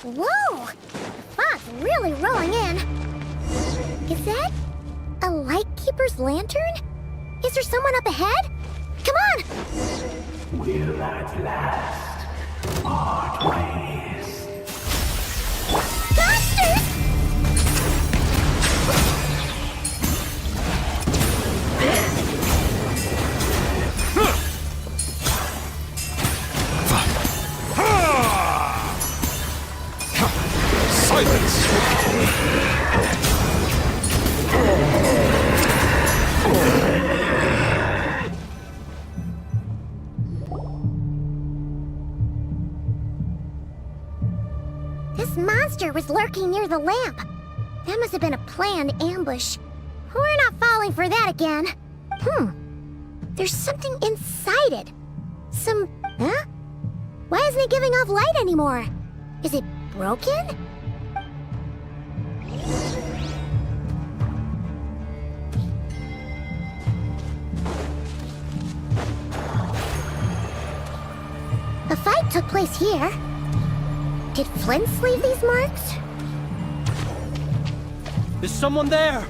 Whoa! The fog's really rolling in. Is that a Lightkeeper's lantern? Is there someone up ahead? Come on! Will at last part ways. Monsters! Silence! This monster was lurking near the lamp. That must have been a planned ambush. We're not falling for that again. There's something inside it. Huh? Why isn't it giving off light anymore? Is it broken? A fight took place here. Did Flint's leave these marks? Is someone there?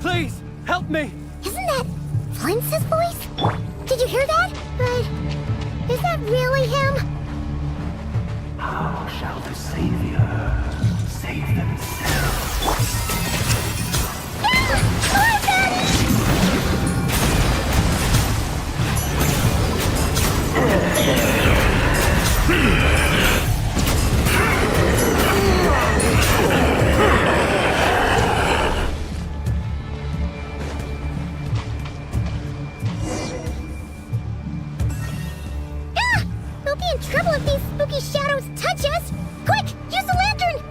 Please, help me! Isn't that Flint's voice? Did you hear that? But is that really him? How shall the Savior save themselves? Ah! We'll be in trouble if these spooky shadows touch us! Quick, use the lantern!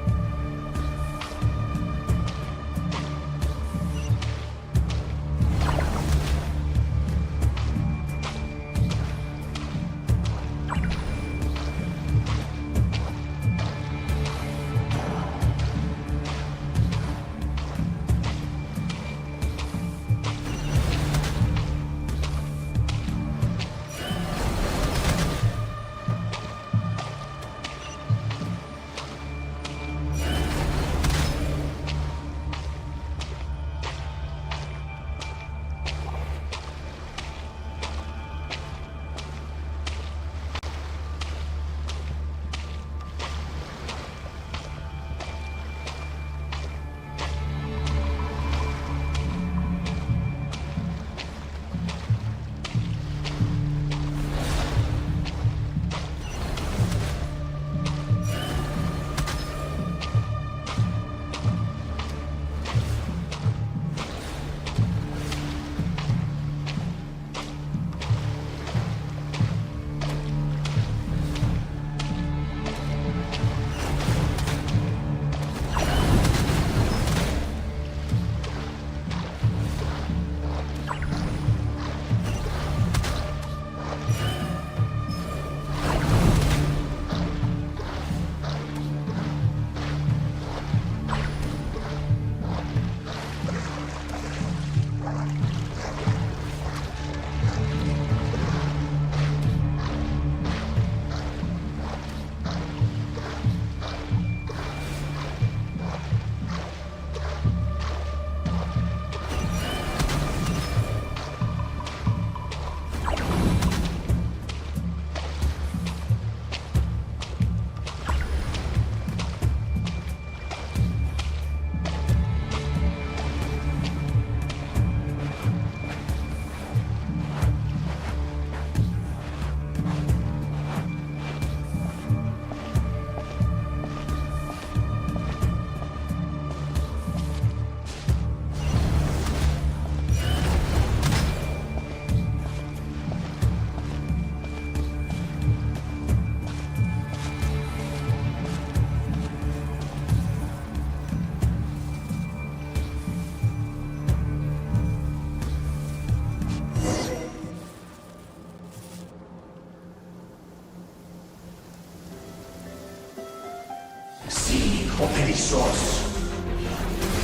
o perezoso.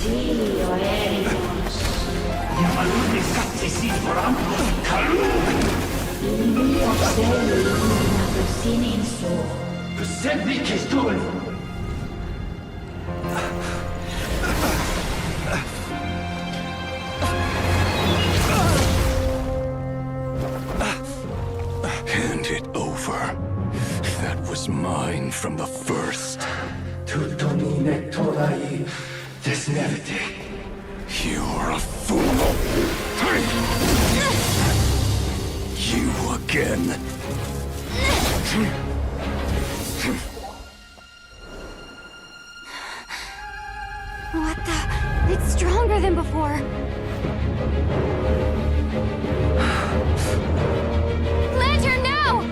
Sì, o eremos. Yamalune katesi forambo kalu. Ili observi illuminato sinin so. Sembi kestul. Hand it over. That was mine from the first. Tutonine torai desnevite. You're a fool. You again. What the? It's stronger than before. Lantern, now!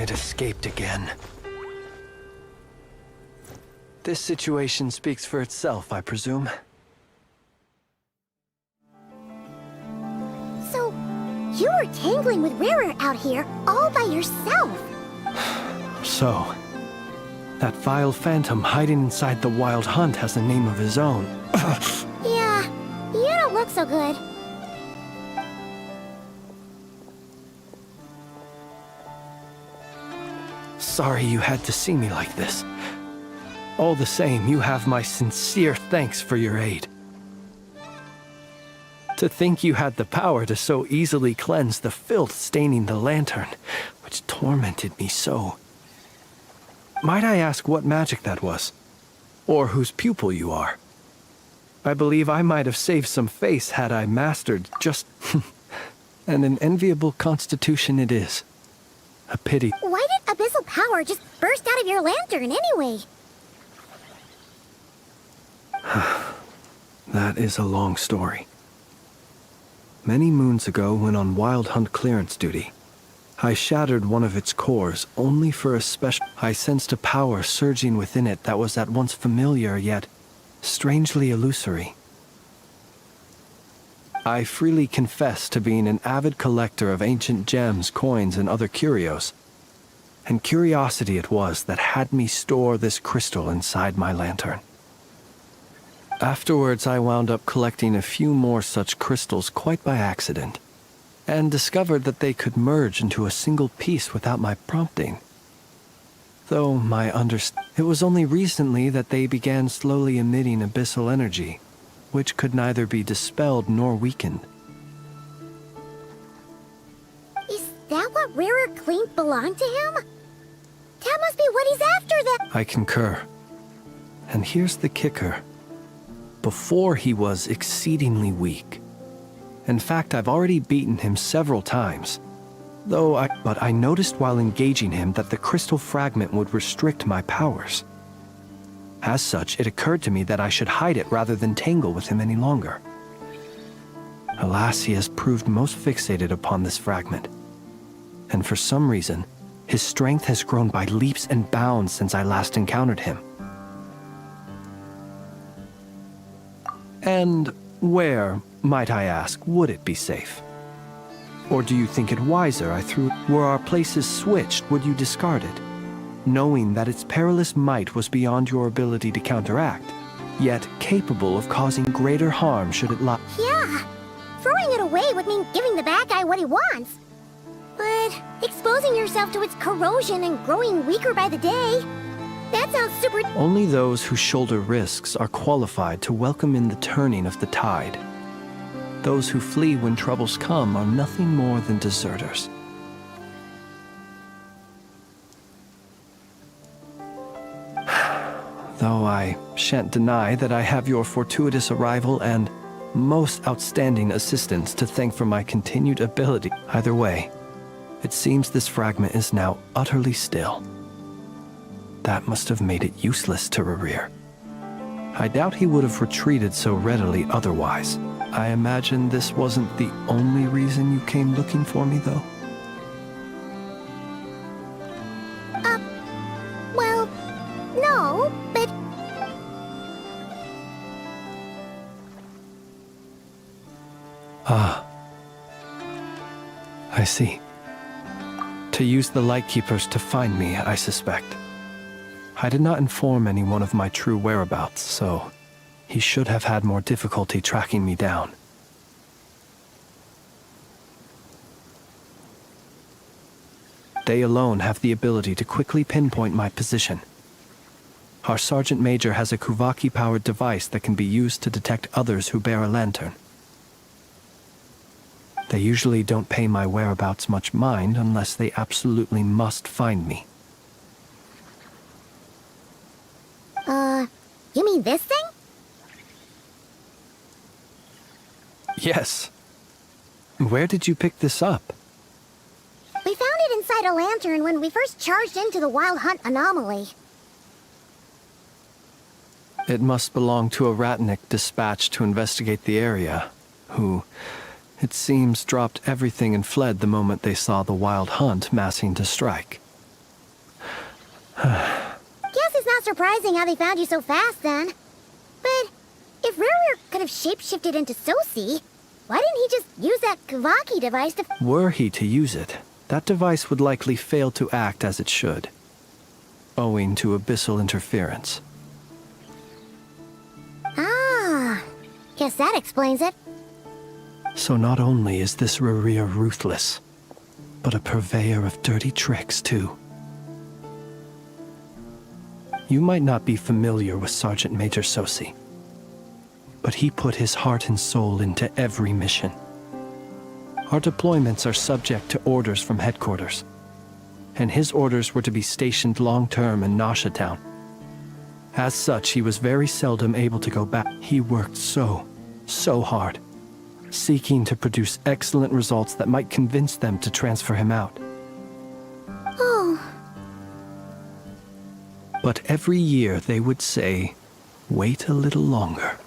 It escaped again. This situation speaks for itself, I presume. So, you were tangling with Rarer out here all by yourself. So, that vile phantom hiding inside the Wild Hunt has a name of his own. Yeah, you don't look so good. Sorry you had to see me like this. All the same, you have my sincere thanks for your aid. To think you had the power to so easily cleanse the filth staining the lantern, which tormented me so. Might I ask what magic that was? Or whose pupil you are? I believe I might have saved some face had I mastered just... and an enviable constitution it is. A pity. Why did abyssal power just burst out of your lantern anyway? That is a long story. Many moons ago, when on Wild Hunt clearance duty, I shattered one of its cores only for a special... I sensed a power surging within it that was at once familiar yet strangely illusory. I freely confess to being an avid collector of ancient gems, coins, and other curios. And curiosity it was that had me store this crystal inside my lantern. Afterwards, I wound up collecting a few more such crystals quite by accident, and discovered that they could merge into a single piece without my prompting. Though it was only recently that they began slowly emitting abyssal energy, which could neither be dispelled nor weakened. Is that what Rarer claimed belonged to him? That must be what he's after then. I concur. And here's the kicker. Before he was exceedingly weak. In fact, I've already beaten him several times. But I noticed while engaging him that the crystal fragment would restrict my powers. As such, it occurred to me that I should hide it rather than tangle with him any longer. Alas, he has proved most fixated upon this fragment. And for some reason, his strength has grown by leaps and bounds since I last encountered him. And where, might I ask, would it be safe? Or do you think it wiser were our places switched, would you discard it? Knowing that its perilous might was beyond your ability to counteract, yet capable of causing greater harm should it lie. Yeah, throwing it away would mean giving the bad guy what he wants. But exposing yourself to its corrosion and growing weaker by the day, that sounds super... Only those who shoulder risks are qualified to welcome in the turning of the tide. Those who flee when troubles come are nothing more than deserters. Though I shan't deny that I have your fortuitous arrival and most outstanding assistance to thank for my continued ability. Either way, it seems this fragment is now utterly still. That must have made it useless to Rerir. I doubt he would have retreated so readily otherwise. I imagine this wasn't the only reason you came looking for me, though. Well, no, but... Ah. I see. To use the Lightkeepers to find me, I suspect. I did not inform anyone of my true whereabouts, so he should have had more difficulty tracking me down. They alone have the ability to quickly pinpoint my position. Our Sergeant Major has a Kuvaki-powered device that can be used to detect others who bear a lantern. They usually don't pay my whereabouts much mind unless they absolutely must find me. You mean this thing? Yes. Where did you pick this up? We found it inside a lantern when we first charged into the Wild Hunt anomaly. It must belong to a Ratnik dispatched to investigate the area, who, it seems, dropped everything and fled the moment they saw the Wild Hunt massing to strike. Guess it's not surprising how they found you so fast, then. But if Rerir could have shapeshifted into Sosi, why didn't he just use that Kavaki device to... Were he to use it, that device would likely fail to act as it should, owing to abyssal interference. Ah, guess that explains it. So not only is this Rerir ruthless, but a purveyor of dirty tricks, too. You might not be familiar with Sergeant Major Sosi, but he put his heart and soul into every mission. Our deployments are subject to orders from headquarters, and his orders were to be stationed long-term in Nasha Town. As such, he was very seldom able to go back. He worked so hard, seeking to produce excellent results that might convince them to transfer him out. Oh, But every year they would say, "Wait a little longer.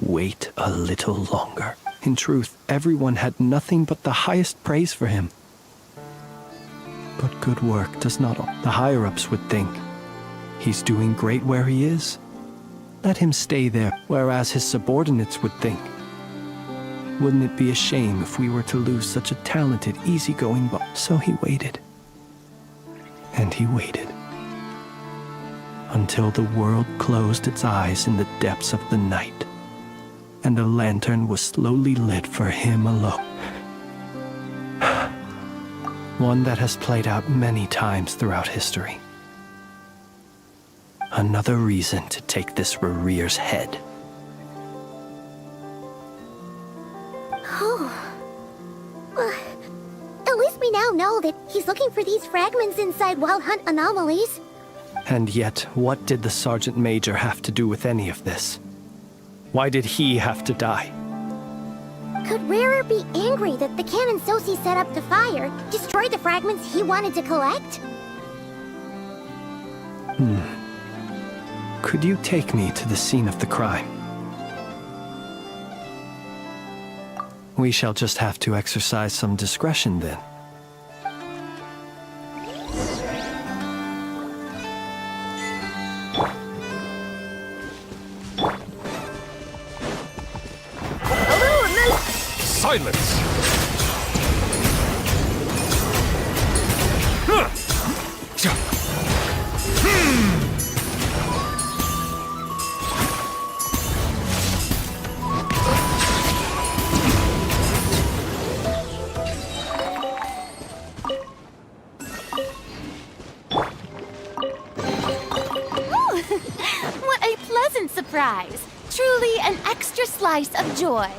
Wait a little longer." In truth, everyone had nothing but the highest praise for him. But good work does not... The higher-ups would think, he's doing great where he is. Let him stay there, whereas his subordinates would think, wouldn't it be a shame if we were to lose such a talented, easygoing boss? So he waited. And he waited. Until the world closed its eyes in the depths of the night, and a lantern was slowly lit for him alone. One that has played out many times throughout history. Another reason to take this Rerir's head. oh. Well, at least we now know that he's looking for these fragments inside Wild Hunt anomalies. And yet, what did the Sergeant Major have to do with any of this? Why did he have to die? Could Rerir be angry that the cannon Sosi set up to fire destroyed the fragments he wanted to collect? Could you take me to the scene of the crime? We shall just have to exercise some discretion then. Silence! What a pleasant surprise! Truly an extra slice of joy.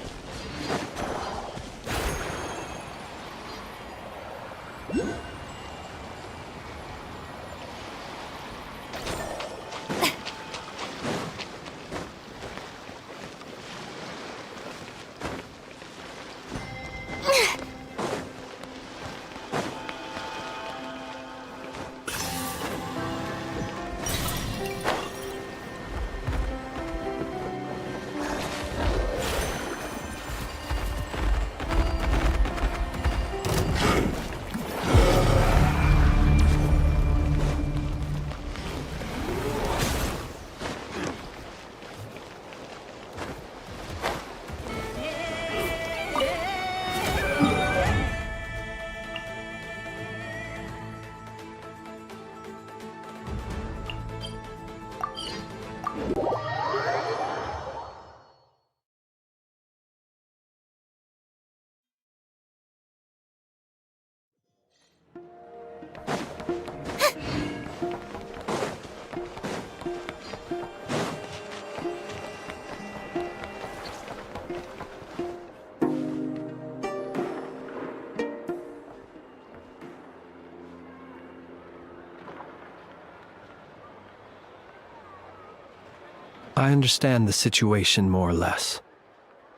I understand the situation more or less.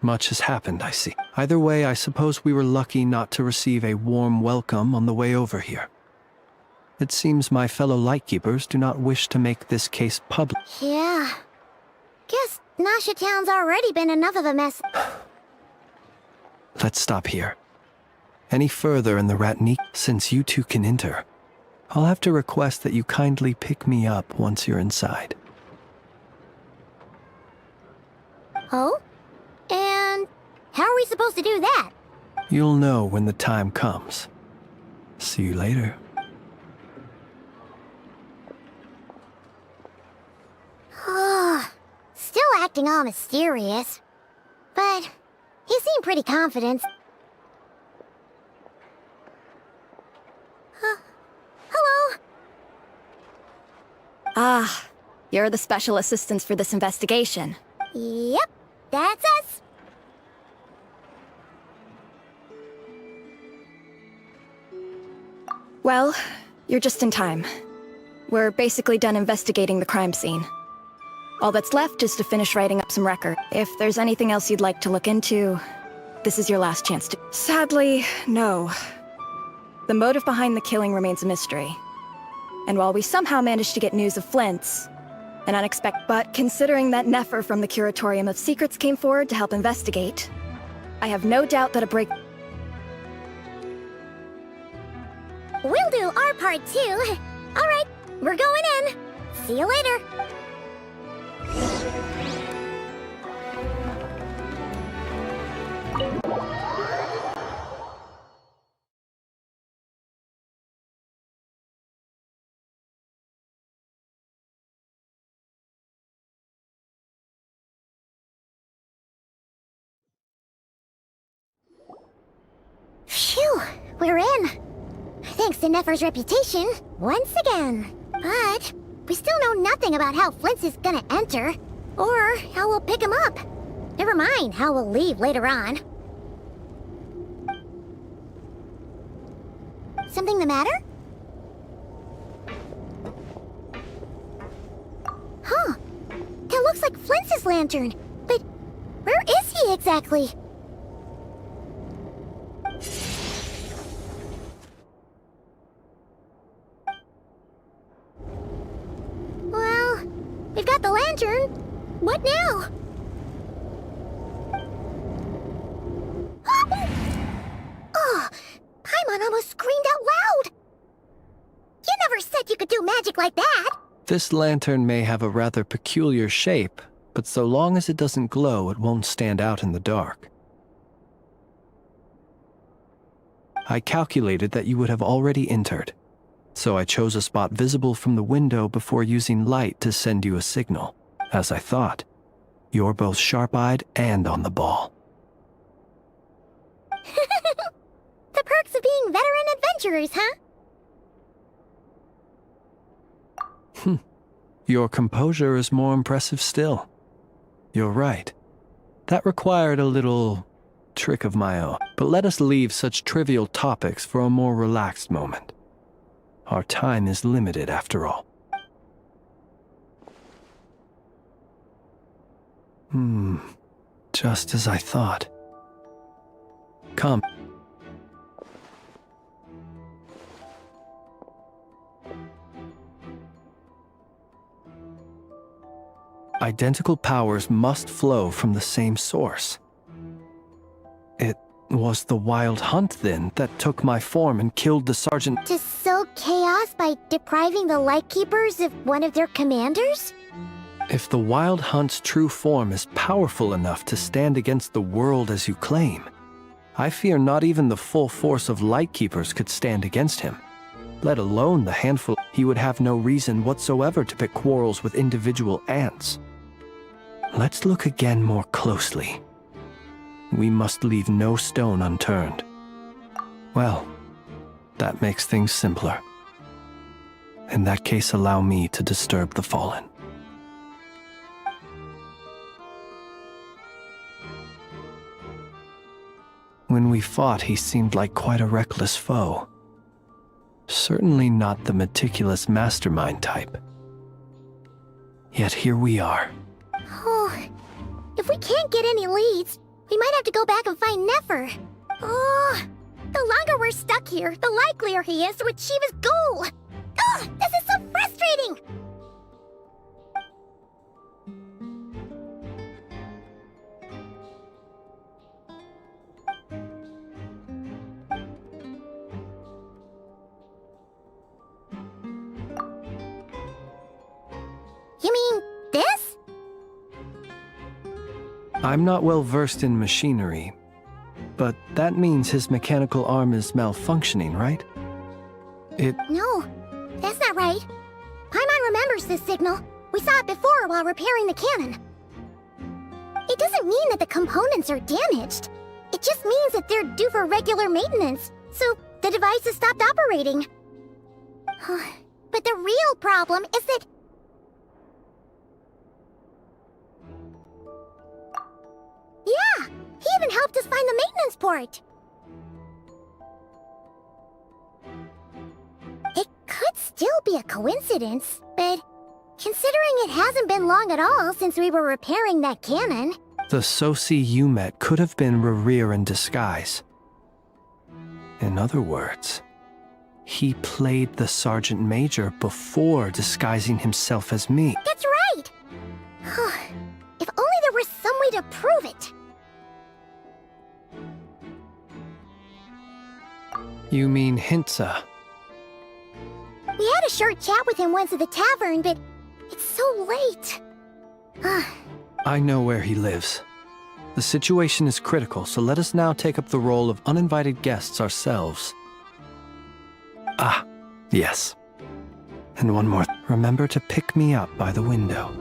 Much has happened, I see. Either way, I suppose we were lucky not to receive a warm welcome on the way over here. It seems my fellow Lightkeepers do not wish to make this case public. Yeah. Guess Nasha Town's already been enough of a mess. Let's stop here. Any further in the Ratnik, since you two can enter, I'll have to request that you kindly pick me up once you're inside. Oh? And how are we supposed to do that? You'll know when the time comes. See you later. Still acting all mysterious. But he seemed pretty confident. Hello? Ah, you're the special assistants for this investigation. Yep, that's us. Well, you're just in time. We're basically done investigating the crime scene. All that's left is to finish writing up some record. If there's anything else you'd like to look into, this is your last chance to... Sadly, no. The motive behind the killing remains a mystery. And while we somehow managed to get news of Flint's, an unexpected... But considering that Nefer from the Curatorium of Secrets came forward to help investigate, I have no doubt that a break... We'll do our part too. All right, we're going in. See you later. Phew, we're in. Thanks to Nefer's reputation, once again. But we still know nothing about how Flint's is gonna enter, or how we'll pick him up. Never mind how we'll leave later on. Something the matter? Huh. That looks like Flint's lantern. But where is he exactly? Well, we've got the lantern. What now? Oh, Paimon almost screamed out loud. You never said you could do magic like that. This lantern may have a rather peculiar shape, but so long as it doesn't glow, it won't stand out in the dark. I calculated that you would have already entered, so I chose a spot visible from the window before using light to send you a signal. As I thought, you're both sharp-eyed and on the ball. The perks of being veteran adventurers, huh? Your composure is more impressive still. You're right. That required a little trick of my own. But let us leave such trivial topics for a more relaxed moment. Our time is limited after all. Just as I thought. Come. Identical powers must flow from the same source. It was the Wild Hunt, then, that took my form and killed the sergeant. To sow chaos by depriving the Lightkeepers of one of their commanders? If the Wild Hunt's true form is powerful enough to stand against the world as you claim, I fear not even the full force of Lightkeepers could stand against him, let alone the handful. He would have no reason whatsoever to pick quarrels with individual ants. Let's look again more closely. We must leave no stone unturned. Well, that makes things simpler. In that case, allow me to disturb the fallen. When we fought, he seemed like quite a reckless foe. Certainly not the meticulous mastermind type. Yet here we are. If we can't get any leads, we might have to go back and find Nefer. Oh, the longer we're stuck here, the likelier he is to achieve his goal. Ugh, this is so frustrating! You mean this? I'm not well versed in machinery, but that means his mechanical arm is malfunctioning, right? No, that's not right. Paimon remembers this signal. We saw it before while repairing the cannon. It doesn't mean that the components are damaged. It just means that they're due for regular maintenance, so the device has stopped operating. But the real problem is that... Yeah, he even helped us find the maintenance port. It could still be a coincidence, but considering it hasn't been long at all since we were repairing that cannon... The Sosi you met could have been Rerir in disguise. In other words, he played the Sergeant Major before disguising himself as me. That's right! If only there was some way to prove it. You mean Hintsa? We had a short chat with him once at the tavern, but it's so late. I know where he lives. The situation is critical, so let us now take up the role of uninvited guests ourselves. Ah, yes. And one more. Remember to pick me up by the window.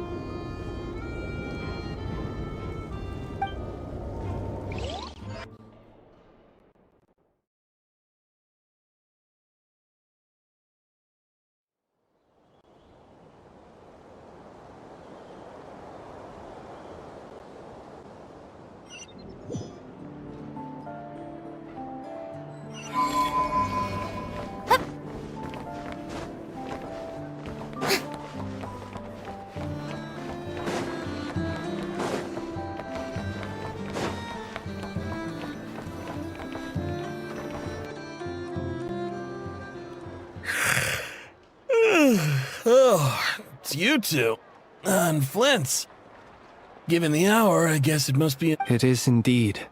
Oh, it's you two. And Flint's. Given the hour, I guess it must be... It is indeed.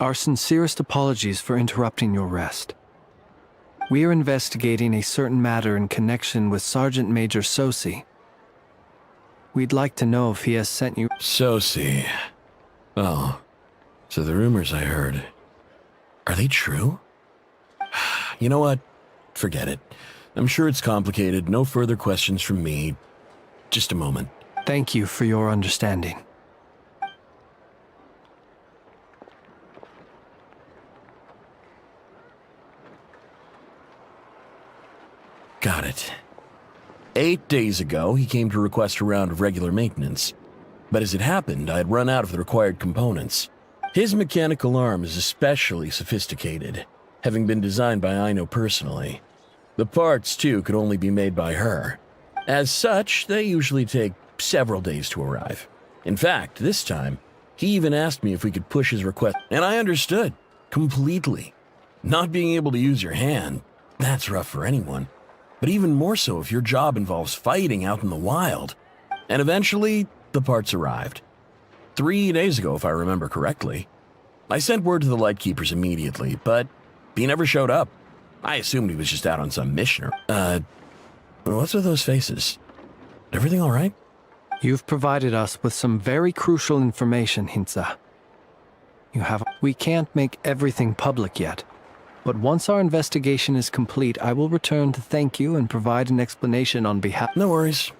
Our sincerest apologies for interrupting your rest. We are investigating a certain matter in connection with Sergeant Major Sosi. We'd like to know if he has sent you... Sosi. Oh, so the rumors I heard... Are they true? You know what? Forget it. I'm sure it's complicated. No further questions from me. Just a moment. Thank you for your understanding. Got it. 8 days ago, he came to request a round of regular maintenance. But as it happened, I had run out of the required components. His mechanical arm is especially sophisticated, having been designed by Aino personally. The parts, too, could only be made by her. As such, they usually take several days to arrive. In fact, this time, he even asked me if we could push his request, and I understood, completely. Not being able to use your hand, that's rough for anyone. But even more so if your job involves fighting out in the wild. And eventually, the parts arrived. 3 days ago, if I remember correctly. I sent word to the Lightkeepers immediately, but he never showed up. I assumed he was just out on some mission. What's with those faces? Everything all right? You've provided us with some very crucial information, Hintsa. We can't make everything public yet, but once our investigation is complete, I will return to thank you and provide an explanation on behalf... No worries.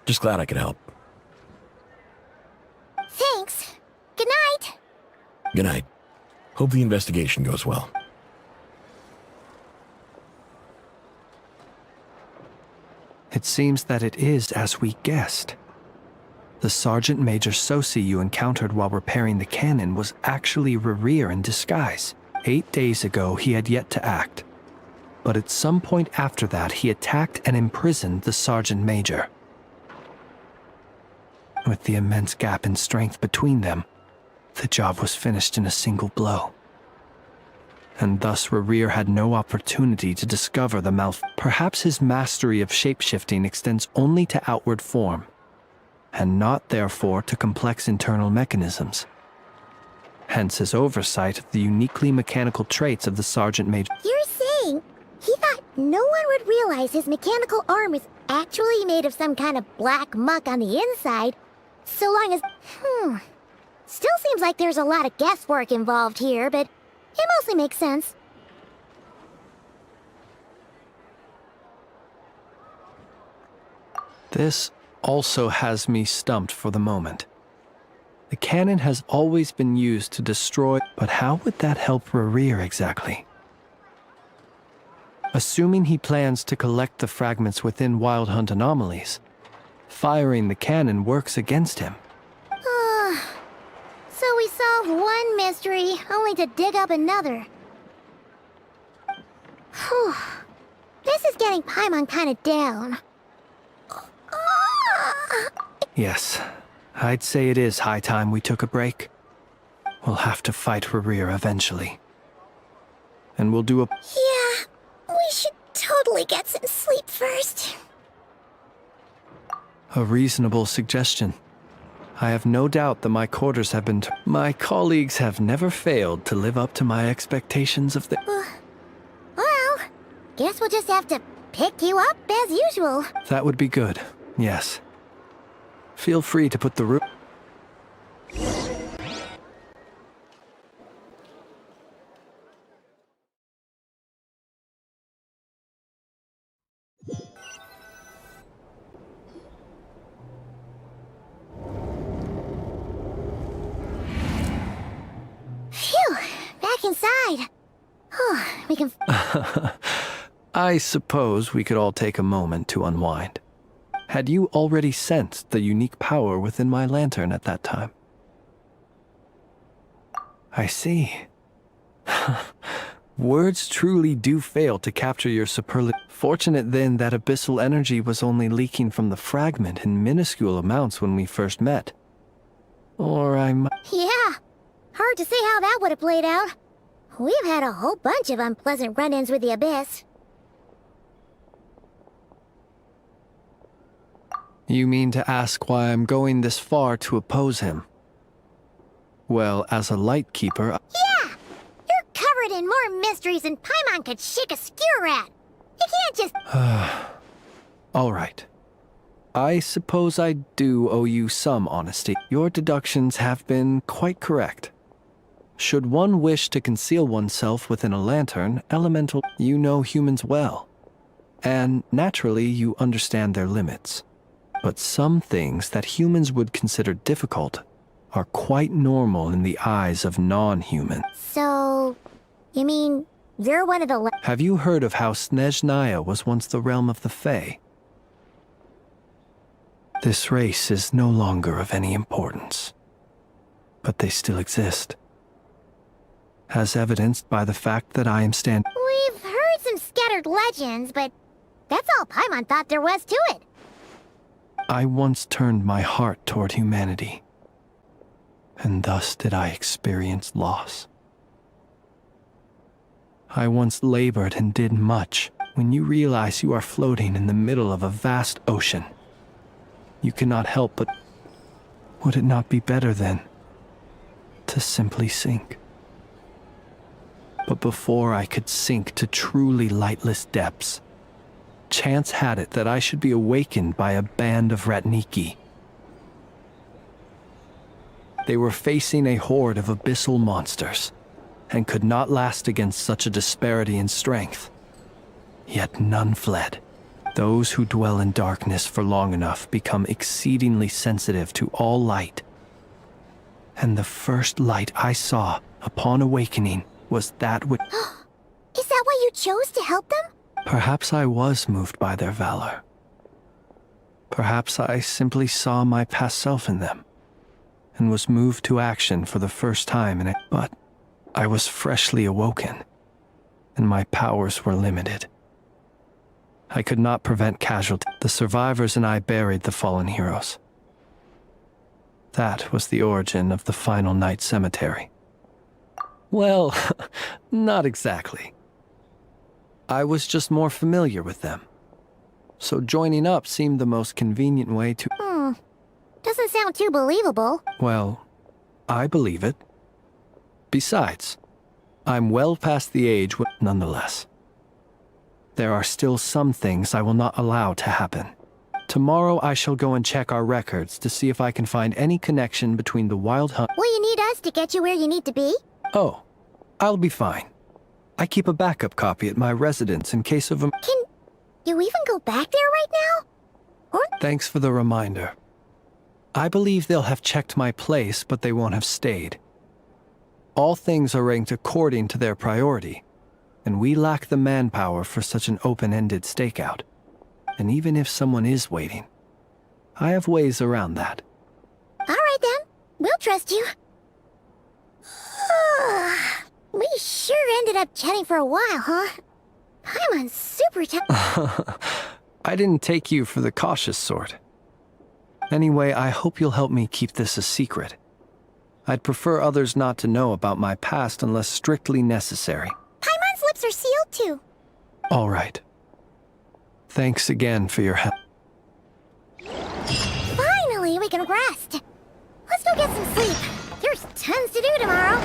Just glad I could help. Thanks. Good night. Good night. Hope the investigation goes well. It seems that it is as we guessed. The Sergeant Major Sosi you encountered while repairing the cannon was actually Rerir in disguise. 8 days ago, he had yet to act. But at some point after that, he attacked and imprisoned the Sergeant Major. With the immense gap in strength between them, the job was finished in a single blow. And thus Rerir had no opportunity to discover the Perhaps his mastery of shapeshifting extends only to outward form, and not therefore to complex internal mechanisms. Hence his oversight of the uniquely mechanical traits of the Sergeant Major. You're saying he thought no one would realize his mechanical arm was actually made of some kind of black muck on the inside, so long as... Still seems like there's a lot of guesswork involved here, but it mostly makes sense. This also has me stumped for the moment. The cannon has always been used to destroy, but how would that help Rerir exactly? Assuming he plans to collect the fragments within Wild Hunt anomalies, firing the cannon works against him. So we solved one mystery, only to dig up another. Whew. This is getting Paimon kind of down. Yes, I'd say it is high time we took a break. We'll have to fight Rerir eventually. And we'll do a... Yeah, we should totally get some sleep first. A reasonable suggestion. I have no doubt that my quarters have been... My colleagues have never failed to live up to my expectations of the... Well, guess we'll just have to pick you up as usual. That would be good, yes. Feel free to put the room... Phew, back inside. We can... I suppose we could all take a moment to unwind. Had you already sensed the unique power within my lantern at that time? I see. Words truly do fail to capture your superlative. Fortunate then that abyssal energy was only leaking from the fragment in minuscule amounts when we first met. Or I'm... Yeah, hard to say how that would have played out. We've had a whole bunch of unpleasant run-ins with the Abyss. You mean to ask why I'm going this far to oppose him? Well, as a Lightkeeper... Yeah! You're covered in more mysteries than Paimon could shake a skewer at! You can't just... All right. I suppose I do owe you some honesty. Your deductions have been quite correct. Should one wish to conceal oneself within a lantern, elemental... You know humans well. And naturally, you understand their limits. But some things that humans would consider difficult are quite normal in the eyes of non-humans. So... you mean you're one of the... Have you heard of how Snezhnaya was once the realm of the Fae? This race is no longer of any importance, but they still exist. As evidenced by the fact that I am We've heard some scattered legends, but that's all Paimon thought there was to it. I once turned my heart toward humanity, and thus did I experience loss. I once labored and did much. When you realize you are floating in the middle of a vast ocean, you cannot help but... Would it not be better then to simply sink? But before I could sink to truly lightless depths, chance had it that I should be awakened by a band of Ratniki. They were facing a horde of abyssal monsters, and could not last against such a disparity in strength. Yet none fled. Those who dwell in darkness for long enough become exceedingly sensitive to all light. And the first light I saw upon awakening was that which... Is that why you chose to help them? Perhaps I was moved by their valor. Perhaps I simply saw my past self in them, and was moved to action for the first time in it. But I was freshly awoken, and my powers were limited. I could not prevent casualty. The survivors and I buried the fallen heroes. That was the origin of the Final Night Cemetery. Well, not exactly. I was just more familiar with them. So joining up seemed the most convenient way to... Doesn't sound too believable. Well, I believe it. Besides, I'm well past the age nonetheless. There are still some things I will not allow to happen. Tomorrow I shall go and check our records to see if I can find any connection between the wild hunt... Will you need us to get you where you need to be? Oh, I'll be fine. I keep a backup copy at my residence in case of a... Can you even go back there right now? Or... Thanks for the reminder. I believe they'll have checked my place, but they won't have stayed. All things are ranked according to their priority, and we lack the manpower for such an open-ended stakeout. And even if someone is waiting, I have ways around that. All right then, we'll trust you. We sure ended up chatting for a while, huh? I'm on super I didn't take you for the cautious sort. Anyway, I hope you'll help me keep this a secret. I'd prefer others not to know about my past unless strictly necessary. Paimon's lips are sealed too. All right. Thanks again for your help. Finally, we can rest. Let's go get some sleep. There's tons to do tomorrow.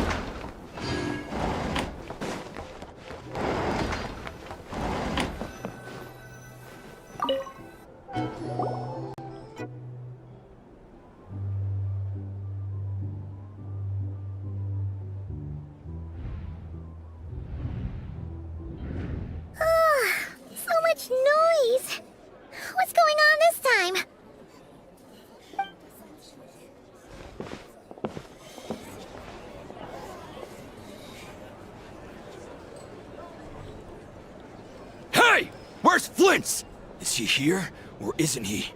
So much noise. What's going on this time? Hey! Where's Flint's? Is he here, or isn't he?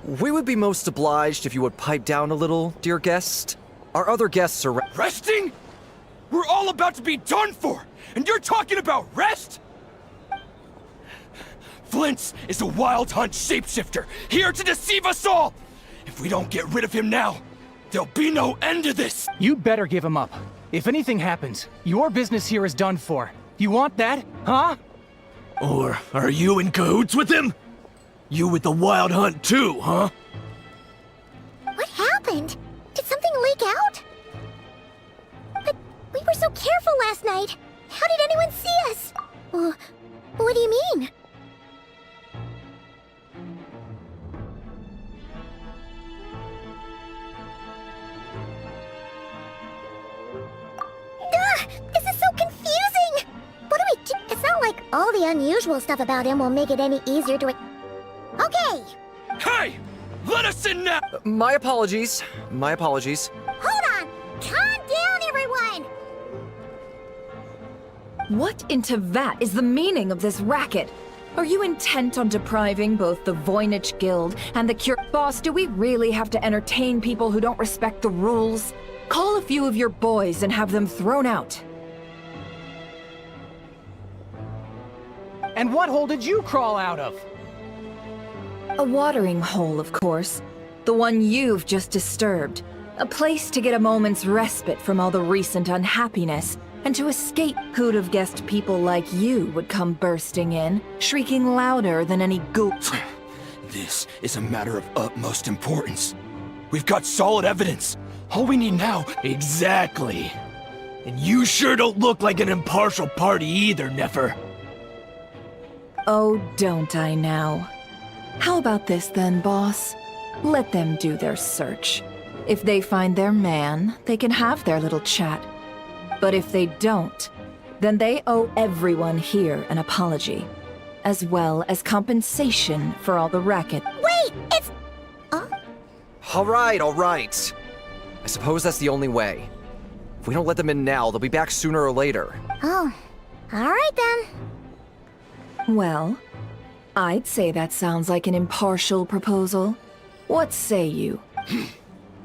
We would be most obliged if you would pipe down a little, dear guest. Our other guests are Resting? We're all about to be done for, and you're talking about rest? Flint's is a wild hunt shapeshifter, here to deceive us all! If we don't get rid of him now, there'll be no end to this! You better give him up. If anything happens, your business here is done for. You want that, huh? Or are you in cahoots with him? You with the wild hunt too, huh? What happened? Did something leak out? But we were so careful last night. How did anyone see us? What do you mean? This is so confusing! What do we do? It's not like all the unusual stuff about him will make it any easier to... Okay! Hey! Let us in now! My apologies. My apologies. Hold on! Calm down, everyone! What into that is the meaning of this racket? Are you intent on depriving both the Voynich Guild and the Boss, do we really have to entertain people who don't respect the rules? Call a few of your boys and have them thrown out. And what hole did you crawl out of? A watering hole, of course. The one you've just disturbed. A place to get a moment's respite from all the recent unhappiness, and to escape. Who'd have guessed people like you would come bursting in, shrieking louder than any ghoul? This is a matter of utmost importance. We've got solid evidence. All we need now... Exactly. And you sure don't look like an impartial party either, Nefer. Oh, don't I now? How about this then, boss? Let them do their search. If they find their man, they can have their little chat. But if they don't, then they owe everyone here an apology, as well as compensation for all the racket. Wait, it's... All right. I suppose that's the only way. If we don't let them in now, they'll be back sooner or later. Oh, all right then. Well, I'd say that sounds like an impartial proposal. What say you?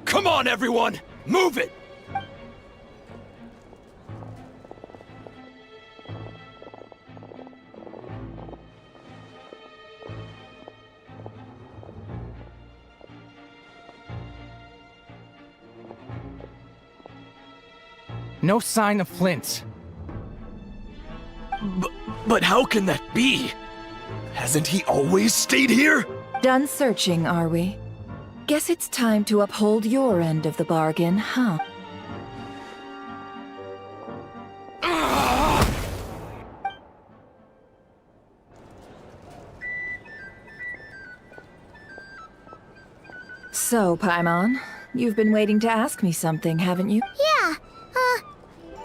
Come on, everyone! Move it! No sign of Flint. But how can that be? Hasn't he always stayed here? Done searching, are we? Guess it's time to uphold your end of the bargain, huh? So, Paimon, you've been waiting to ask me something, haven't you? Yeah,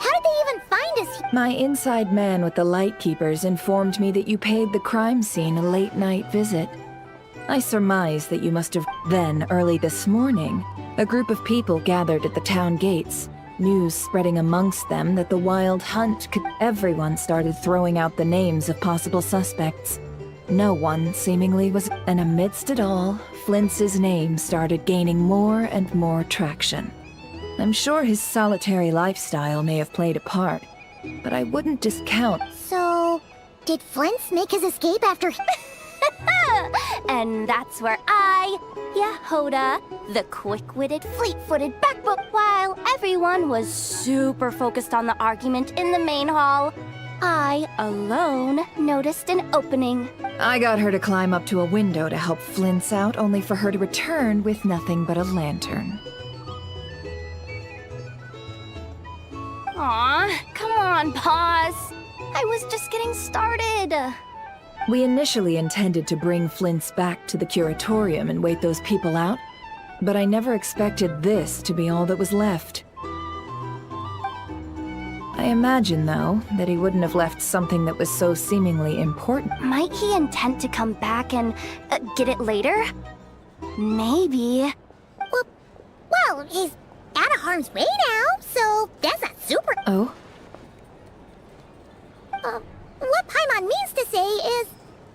how did they even find us? My inside man with the Lightkeepers informed me that you paid the crime scene a late-night visit. I surmise that you must have... Then, early this morning, a group of people gathered at the town gates, news spreading amongst them that the wild hunt could... Everyone started throwing out the names of possible suspects. No one, seemingly, was... And amidst it all, Flint's name started gaining more and more traction. I'm sure his solitary lifestyle may have played a part, but I wouldn't discount... So, did Flint's make his escape after... And that's where I, Yehoda, the quick-witted, fleet-footed backbook, while everyone was super focused on the argument in the main hall, I, alone, noticed an opening. I got her to climb up to a window to help Flint's out, only for her to return with nothing but a lantern. Aw, come on, boss. I was just getting started. We initially intended to bring Flint's back to the curatorium and wait those people out, but I never expected this to be all that was left. I imagine, though, that he wouldn't have left something that was so seemingly important. Might he intend to come back and get it later? Maybe. Well, he's out of harm's way now, so that's not super... Oh? What Paimon means to say is,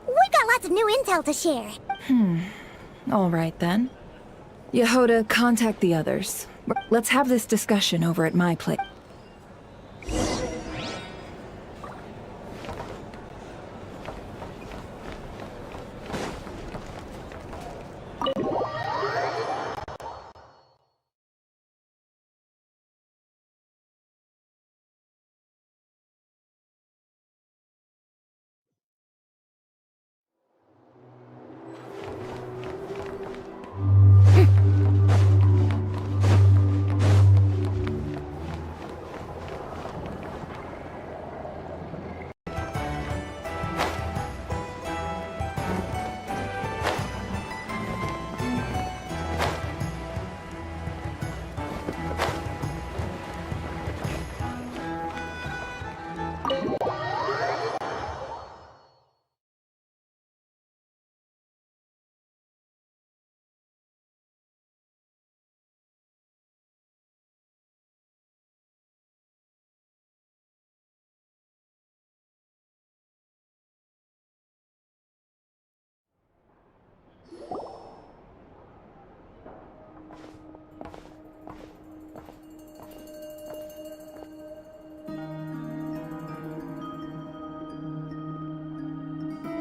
we've got lots of new intel to share. All right, then. Yehoda, contact the others. Let's have this discussion over at my place.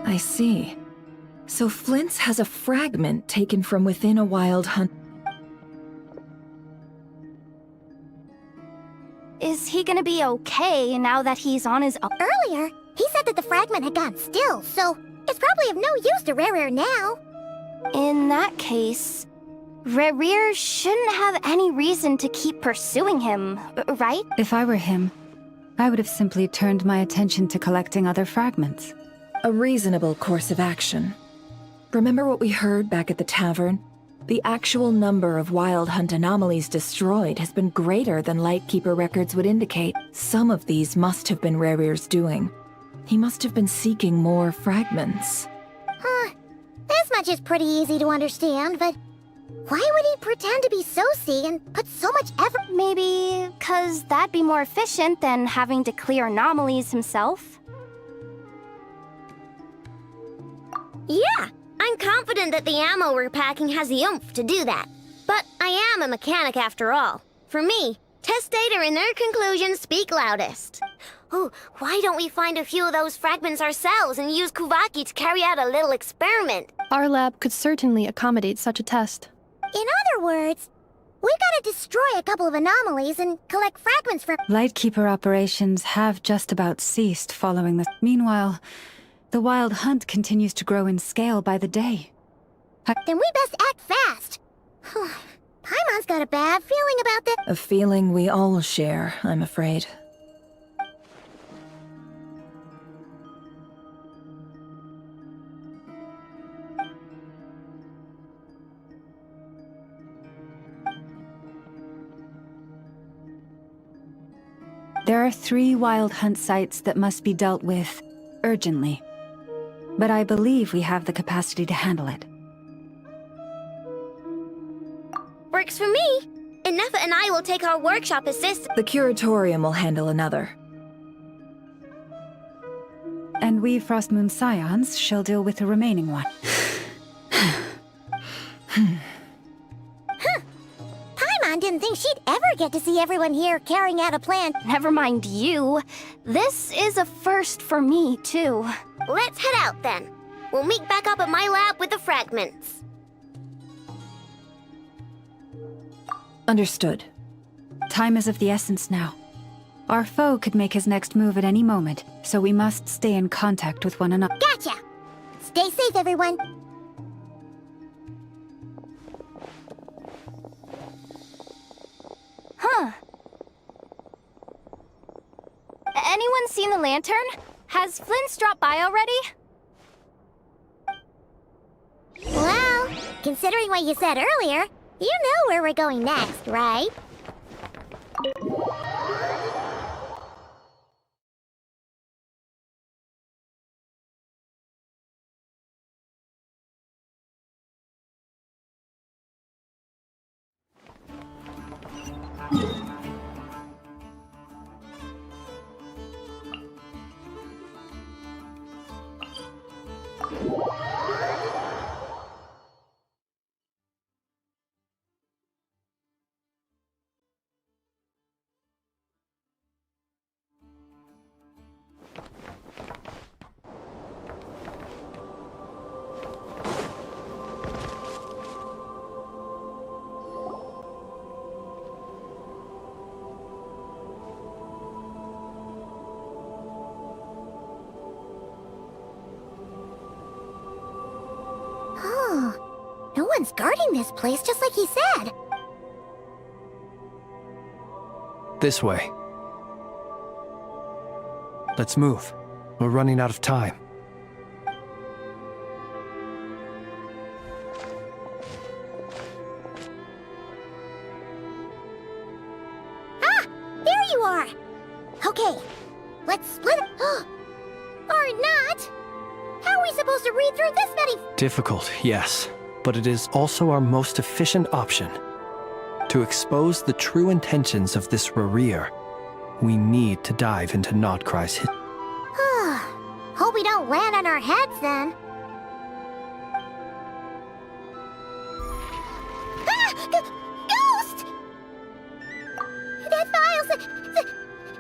I see. So Flint's has a fragment taken from within a wild hunt. Is he gonna be okay now that he's on his own? Earlier, he said that the fragment had gone still, so it's probably of no use to Rerir now. In that case, Rerir shouldn't have any reason to keep pursuing him, right? If I were him, I would have simply turned my attention to collecting other fragments. A reasonable course of action. Remember what we heard back at the tavern? The actual number of wild hunt anomalies destroyed has been greater than Lightkeeper records would indicate. Some of these must have been Rerir's doing. He must have been seeking more fragments. This much is pretty easy to understand, but why would he pretend to be Soci and put so much effort? Maybe 'cause that'd be more efficient than having to clear anomalies himself. Yeah, I'm confident that the ammo we're packing has the oomph to do that. But I am a mechanic after all. For me, test data and their conclusions speak loudest. Oh, why don't we find a few of those fragments ourselves and use Kuvaki to carry out a little experiment? Our lab could certainly accommodate such a test. In other words, We gotta destroy a couple of anomalies and collect fragments from... Lightkeeper operations have just about ceased following the... Meanwhile, the wild hunt continues to grow in scale by the day. Then we best act fast. Paimon's got a bad feeling about this. A feeling we all share, I'm afraid. There are 3 wild hunt sites that must be dealt with urgently. But I believe we have the capacity to handle it. Works for me. Enough and I will take our workshop assist. The Curatorium will handle another. And we Frostmoon Scions shall deal with the remaining one. Paimon didn't think she'd ever get to see everyone here carrying out a plan. Never mind you. This is a first for me, too. Let's head out then. We'll meet back up at my lab with the fragments. Understood. Time is of the essence now. Our foe could make his next move at any moment, so we must stay in contact with one another. Gotcha! Stay safe, everyone. Huh. Anyone seen the lantern? Has Flint's dropped by already? Well, considering what you said earlier, you know where we're going next, right? No one's guarding this place, just like he said. This way. Let's move. We're running out of time. Ah! There you are! Okay, let's split it. Or not! How are we supposed to read through this many... Difficult, yes. But it is also our most efficient option. To expose the true intentions of this Rarir, we need to dive into Krai's hidden... Hope we don't land on our heads then. Ah! Ghost! That file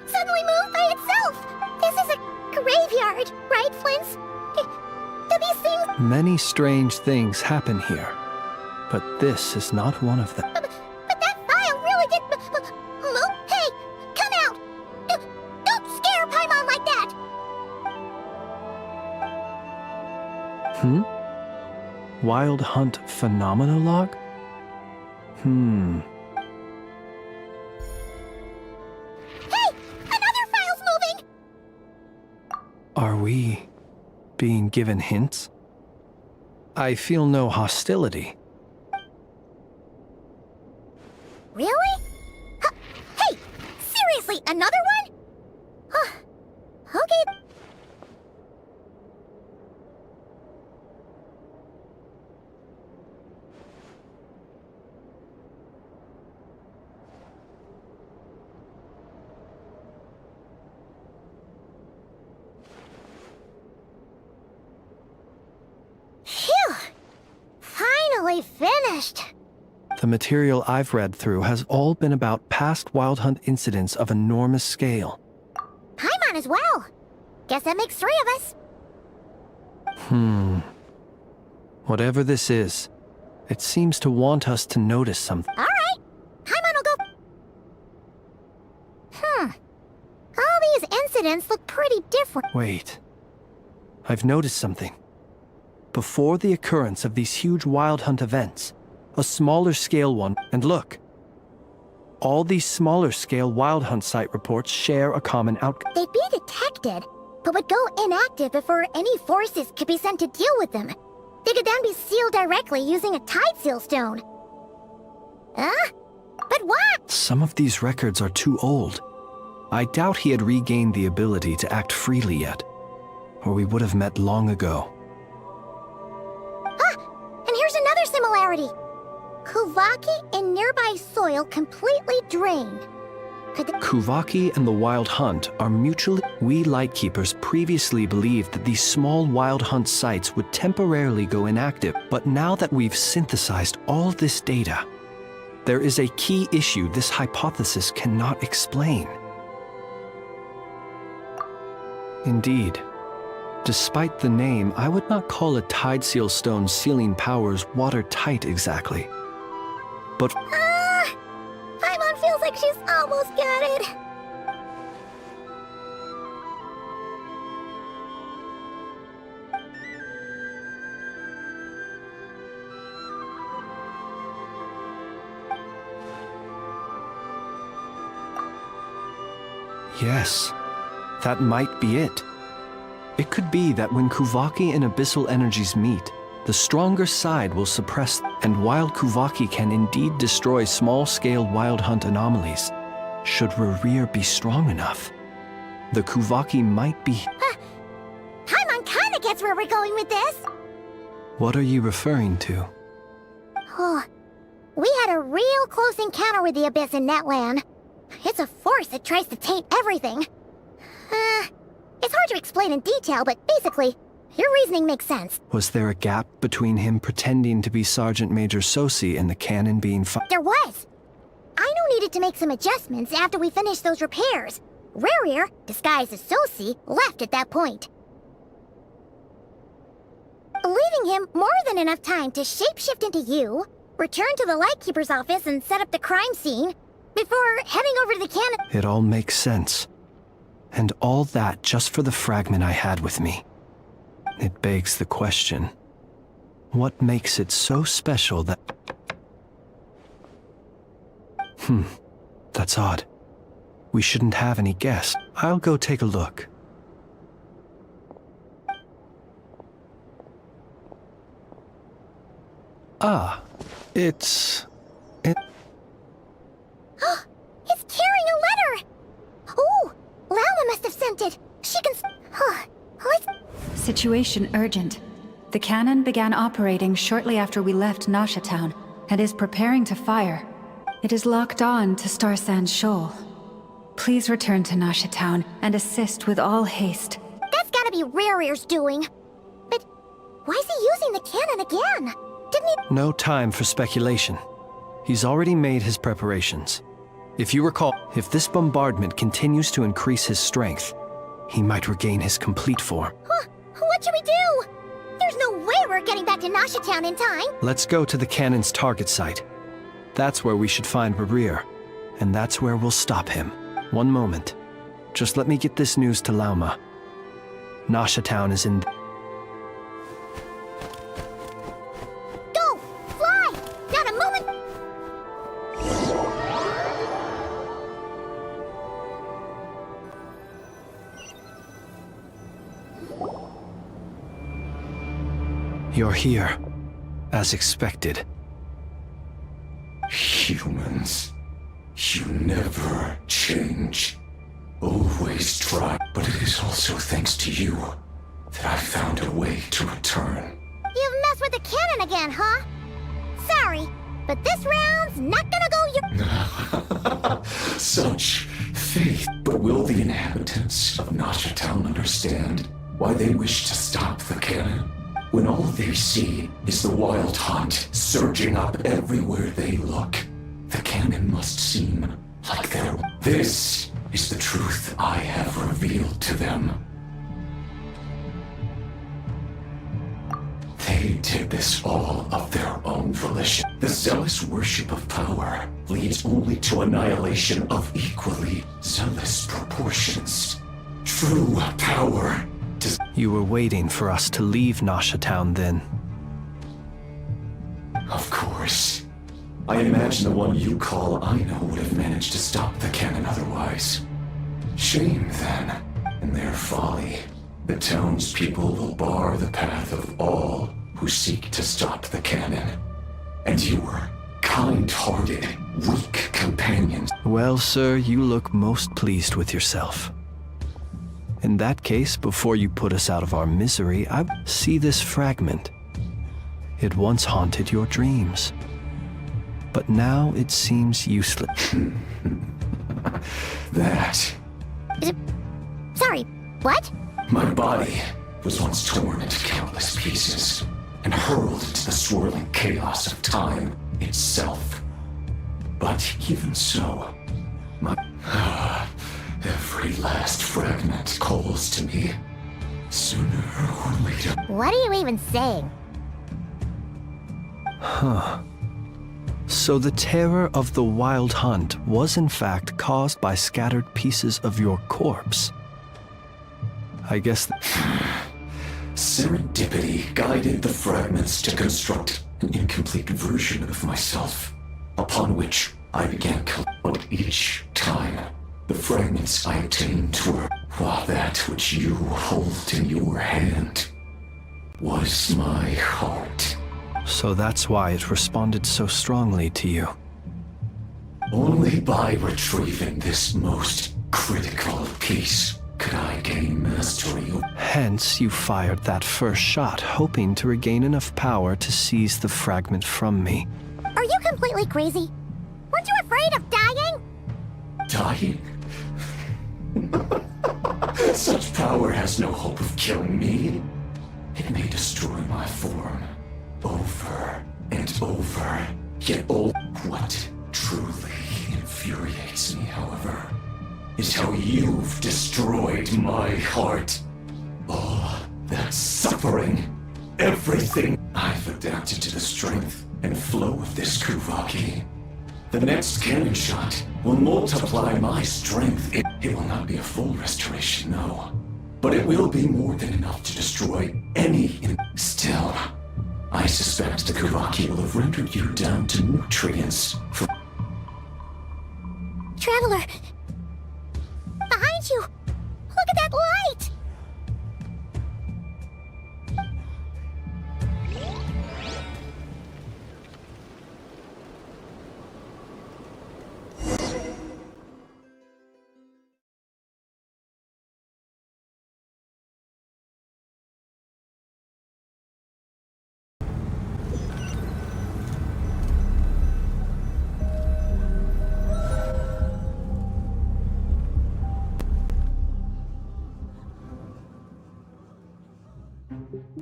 suddenly moved by itself! This is a graveyard, right, Flint? Do these things... Many strange things happen here, but this is not one of them. But that file really did move. Hey, come out! Don't scare Paimon like that! Wild Hunt Phenomenologue? Hey! Another file's moving! Are we being given hints? I feel no hostility. Really? Hey! Seriously, another one? Okay. Phew! Finally finished! The material I've read through has all been about past Wild Hunt incidents of enormous scale. Paimon as well. Guess that makes 3 of us. Whatever this is, it seems to want us to notice something. All right. pretty different. Wait. I've noticed something. Before the occurrence of these huge wild hunt events, a smaller scale one, and look. All these smaller scale wild hunt site reports share a common outcome. They'd be detected, but would go inactive before any forces could be sent to deal with them. They could then be sealed directly using a tide seal stone. Huh? But what? Some of these records are too old. I doubt he had regained the ability to act freely yet, or we would have met long ago. Ah! And here's another similarity. Kuvaki and nearby soil completely drained. Could the Kuvaki and the Wild Hunt are mutually... We Lightkeepers previously believed that these small Wild Hunt sites would temporarily go inactive, but now that we've synthesized all this data, there is a key issue this hypothesis cannot explain. Indeed. Despite the name, I would not call a Tide Seal Stone sealing powers watertight exactly. But... Paimon feels like she's almost got it. Yes, that might be it. It could be that when Kuvaki and Abyssal energies meet, the stronger side will suppress, and while Kuvaki can indeed destroy small-scale wild hunt anomalies, should Rerir be strong enough, the Kuvaki might be... Paimon kinda gets where we're going with this. What are you referring to? Oh, we had a real close encounter with the Abyss in Netland. It's a force that tries to taint everything. It's hard to explain in detail, but basically, your reasoning makes sense. Was there a gap between him pretending to be Sergeant Major Sosi and the cannon being There was! Aino needed to make some adjustments after we finished those repairs. Rerir, disguised as Sosi, left at that point, leaving him more than enough time to shapeshift into you, return to the Lightkeeper's office and set up the crime scene, before heading over to the cannon. It all makes sense. And all that just for the fragment I had with me. It begs the question, what makes it so special that... That's odd. We shouldn't have any guests. I'll go take a look. Ah, it's... It's carrying a letter! Oh, Lauma must have sent it. She can... Situation urgent. The cannon began operating shortly after we left Nasha Town and is preparing to fire. It is locked on to Star Sand Shoal. Please return to Nasha Town and assist with all haste. That's gotta be Rerir's doing. But why is he using the cannon again? Didn't he... No time for speculation. He's already made his preparations. If you recall, if this bombardment continues to increase his strength, he might regain his complete form. Huh? What should we do? There's no way we're getting back to Nasha Town in time. Let's go to the cannon's target site. That's where we should find Rerir, and that's where we'll stop him. One moment. Just let me get this news to Lauma. Nasha Town is in... Go! Fly! Not a moment! You're here, as expected. Humans, you never change. Always try. But it is also thanks to you that I found a way to return. You've messed with the cannon again, huh? Sorry, but this round's not gonna go your... Such faith. But will the inhabitants of Nasha Town understand why they wish to stop the cannon? When all they see is the wild hunt surging up everywhere they look, the cannon must seem like their... This is the truth I have revealed to them. They did this all of their own volition. The zealous worship of power leads only to annihilation of equally zealous proportions. true power. You were waiting for us to leave Nasha Town then. Of course. I imagine the one you call Aino would have managed to stop the cannon otherwise. Shame, then, in their folly. The townspeople will bar the path of all who seek to stop the cannon. And your kind-hearted, weak companions. Well, sir, you look most pleased with yourself. In that case, before you put us out of our misery, I see this fragment. It once haunted your dreams. But now it seems useless. That. Sorry, what? My body was once torn into countless pieces and hurled into the swirling chaos of time itself. But even so, my every last fragment calls to me. Sooner or later. What are you even saying? Huh. So the terror of the wild hunt was in fact caused by scattered pieces of your corpse. I guess serendipity guided the fragments to construct an incomplete version of myself, upon which I began but each time, the fragments I obtained were that which you hold in your hand was my heart. So that's why it responded so strongly to you. Only by retrieving this most critical piece could I gain mastery. Hence, you fired that first shot, hoping to regain enough power to seize the fragment from me. Are you completely crazy? Weren't you afraid of dying? Dying? Such power has no hope of killing me. It may destroy my form. Over and over, yet what truly infuriates me, however, is how you've destroyed my heart. All that suffering, everything. I've adapted to the strength and flow of this Kuvaki. The next cannon shot will multiply my strength. It will not be a full restoration, no. But it will be more than enough to destroy any. Still, I suspect the Kuvaki will have rendered you down to nutrients for. Traveler! Behind you! Look at that light!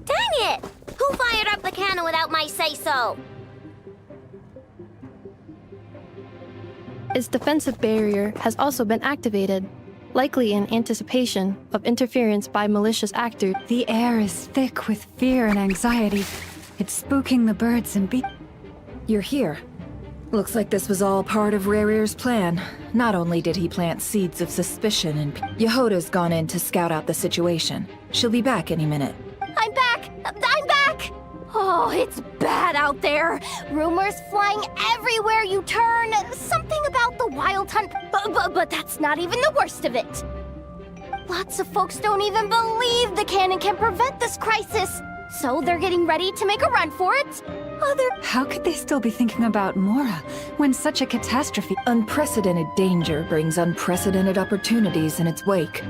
Dang it! Who fired up the cannon without my say-so? Its defensive barrier has also been activated, likely in anticipation of interference by malicious actors. The air is thick with fear and anxiety. It's spooking the birds and bees. You're here. Looks like this was all part of Rerir's plan. Not only did he plant seeds of suspicion and Yehoda's gone in to scout out the situation. She'll be back any minute. I'm back! I'm back! Oh, it's bad out there. Rumors flying everywhere you turn. Something about the wild hunt, but that's not even the worst of it. Lots of folks don't even believe the cannon can prevent this crisis. So they're getting ready to make a run for it. How could they still be thinking about Mora when such a catastrophe? Unprecedented danger brings unprecedented opportunities in its wake.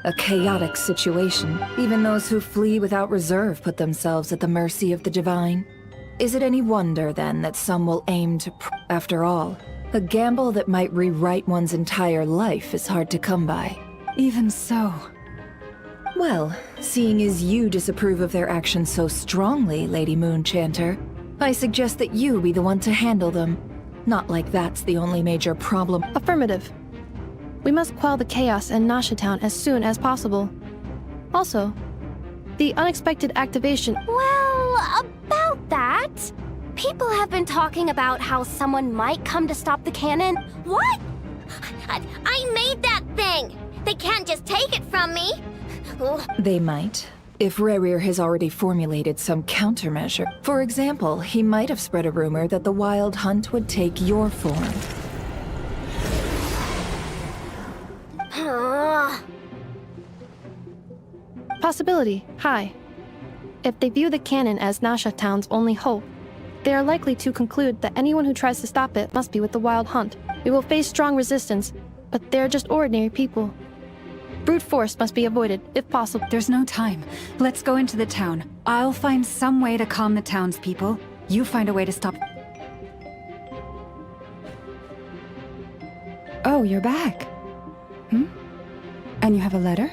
A chaotic situation. Even those who flee without reserve put themselves at the mercy of the divine. Is it any wonder, then, that some will aim to after all, a gamble that might rewrite one's entire life is hard to come by. Even so. Well, seeing as you disapprove of their actions so strongly, Lady Moonchanter, I suggest that you be the one to handle them. Not like that's the only major problem. Affirmative. We must quell the chaos in Nasha Town as soon as possible. Also, the unexpected activation. Well, about that, people have been talking about how someone might come to stop the cannon. What? I made that thing! They can't just take it from me. Ugh. They might, if Rerir has already formulated some countermeasure. For example, he might have spread a rumor that the Wild Hunt would take your form. Possibility, high. If they view the cannon as Nasha Town's only hope, they are likely to conclude that anyone who tries to stop it must be with the Wild Hunt. We will face strong resistance, but they're just ordinary people. Brute force must be avoided, if possible. There's no time. Let's go into the town. I'll find some way to calm the townspeople. You find a way to stop... Oh, you're back. And you have a letter?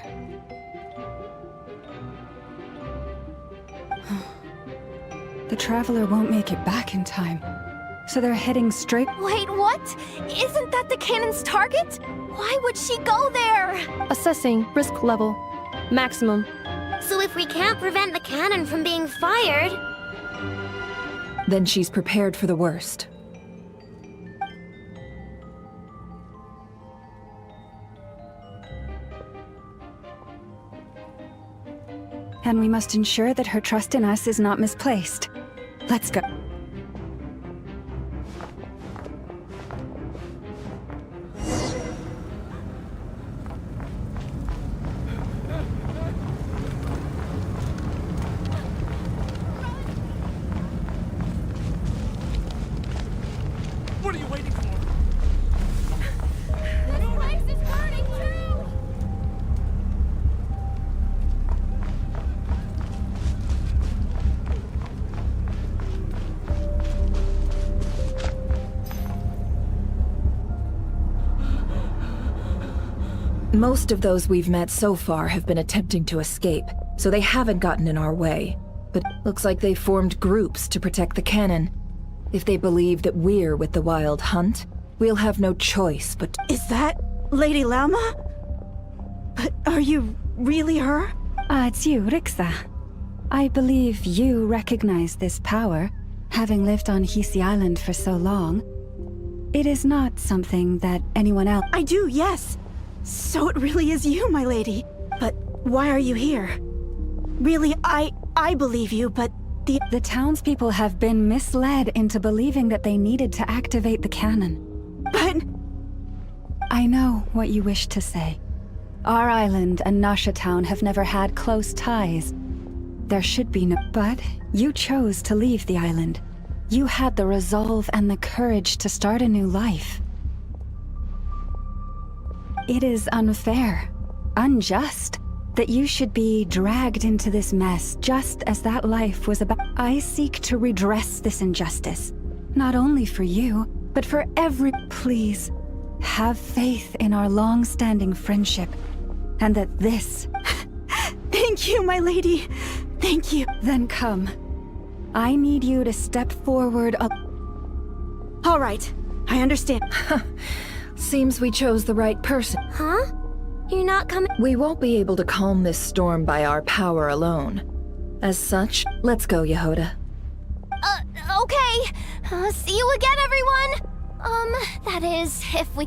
The Traveler won't make it back in time. So they're heading straight... Wait, what? Isn't that the cannon's target? Why would she go there? Assessing risk level. Maximum. So if we can't prevent the cannon from being fired... Then she's prepared for the worst. And we must ensure that her trust in us is not misplaced. Let's go. What are you waiting for? This place is burning too! Most of those we've met so far have been attempting to escape, so they haven't gotten in our way. But looks like they formed groups to protect the cannon. If they believe that we're with the Wild Hunt, we'll have no choice but... Is that Lady Lama? But are you really her? It's you, Rixa. I believe you recognize this power, having lived on Hisi Island for so long. It is not something that anyone else... I do, yes. So it really is you, my lady. But why are you here? Really, I believe you, but the townspeople have been misled into believing that they needed to activate the cannon. But... I know what you wish to say. Our island and Nasha Town have never had close ties. There should be no... But you chose to leave the island. You had the resolve and the courage to start a new life. It is unfair, unjust, that you should be dragged into this mess just as that life was about. I seek to redress this injustice, not only for you, but for every... Please, have faith in our long-standing friendship, and that this... Thank you, my lady. Thank you. Then come. I need you to step forward a... All right, I understand. Seems we chose the right person. Huh? You're not coming? We won't be able to calm this storm by our power alone. As such, let's go, Yehoda. Okay. See you again, everyone! That is, if we...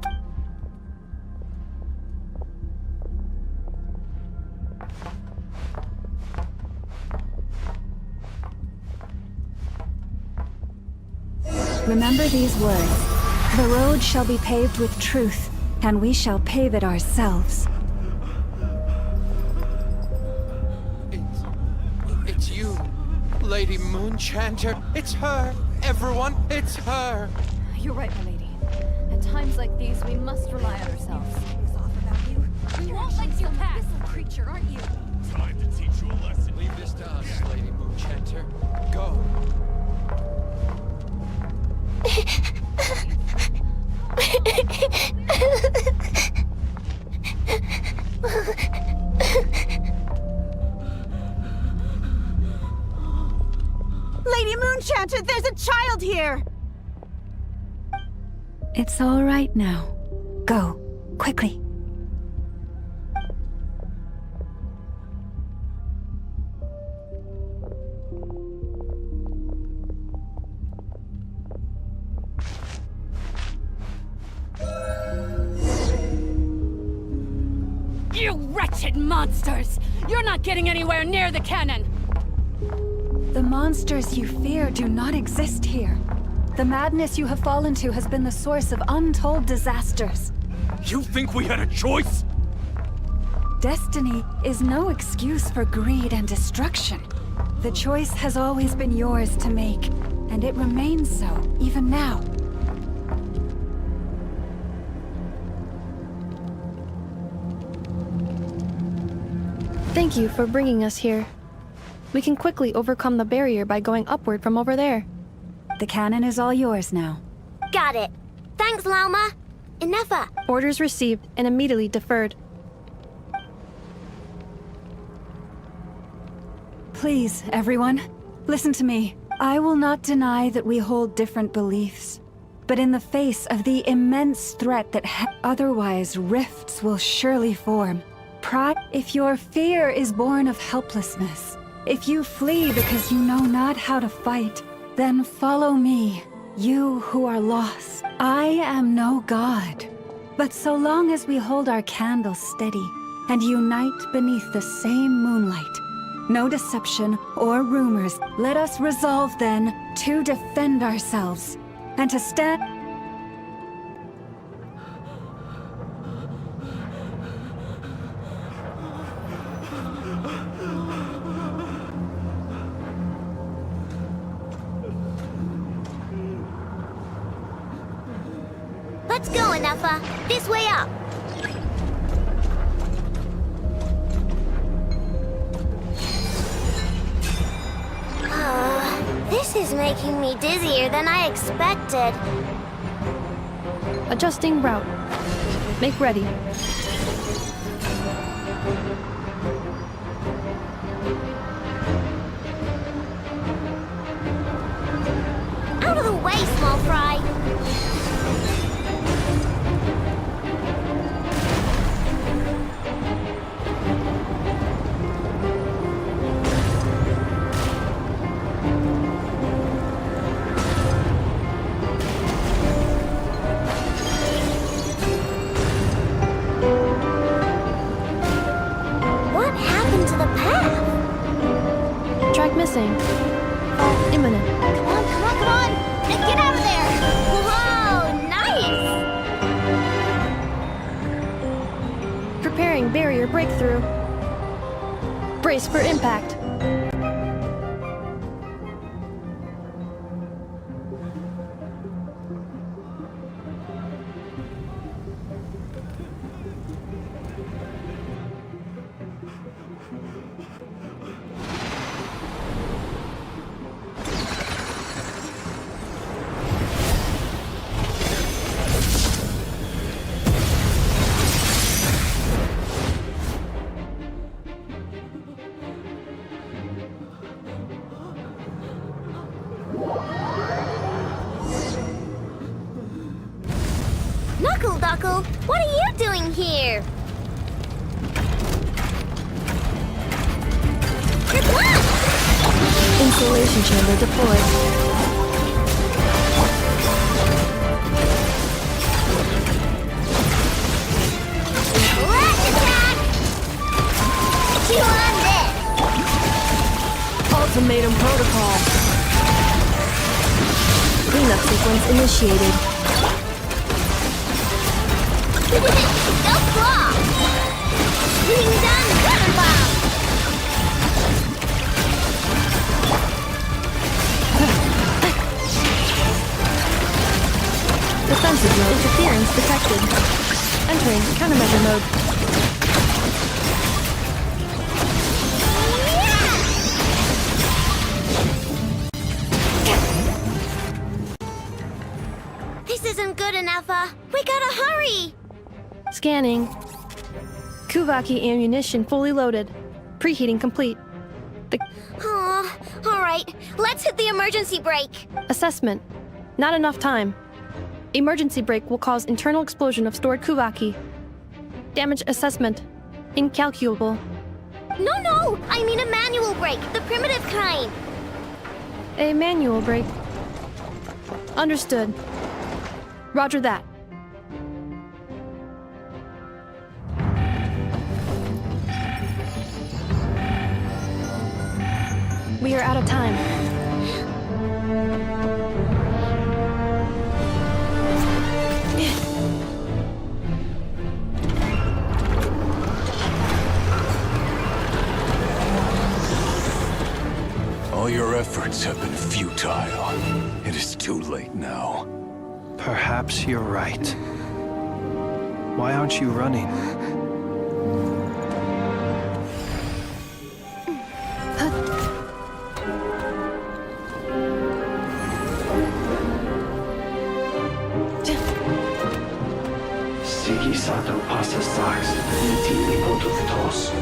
Remember these words. The road shall be paved with truth, and we shall pave it ourselves. It's you, Lady Moonchanter. It's her. Everyone, it's her. You're right, my lady. At times like these, we must rely on ourselves. It's off about you. We won't let you pass. Creature, aren't you? Time to teach you a lesson. Leave this to us, Lady Moonchanter. Go. Lady Moonchanter, there's a child here! It's all right now. Go, quickly. You wretched monsters! You're not getting anywhere near the cannon! The monsters you fear do not exist here. The madness you have fallen to has been the source of untold disasters. You think we had a choice? Destiny is no excuse for greed and destruction. The choice has always been yours to make, and it remains so, even now. Thank you for bringing us here. We can quickly overcome the barrier by going upward from over there. The cannon is all yours now. Got it. Thanks, Lauma. Inefa. Orders received and immediately deferred. Please, everyone, listen to me. I will not deny that we hold different beliefs. But in the face of the immense threat that otherwise rifts will surely form. If your fear is born of helplessness, if you flee because you know not how to fight, then follow me, you who are lost. I am no god. But so long as we hold our candles steady and unite beneath the same moonlight, no deception or rumors, let us resolve then to defend ourselves and to stand. Let's go, Inefa. This way up. This is making me dizzier than I expected. Adjusting route. Make ready. Out of the way, small fry. Missing. Imminent. Come on, come on, come on! Get out of there! Whoa, nice! Preparing barrier breakthrough. Brace for impact. Knuckle, what are you doing here? Insulation chamber deployed. Let's attack! Chew on this! Ultimatum protocol. Cleanup sequence initiated. Go claw! Being done, gun bomb! Defensive mode interference detected. Entering countermeasure mode. This isn't good enough, we gotta hurry! Scanning. Kuvaki ammunition fully loaded. Preheating complete. Alright, let's hit the emergency brake. Assessment. Not enough time. Emergency brake will cause internal explosion of stored Kuvaki. Damage assessment. Incalculable. No! I mean a manual brake, the primitive kind. A manual brake. Understood. Roger that. We are out of time. All your efforts have been futile. It is too late now. Perhaps you're right. Why aren't you running? Sigisato passa sax, nitili potuftos.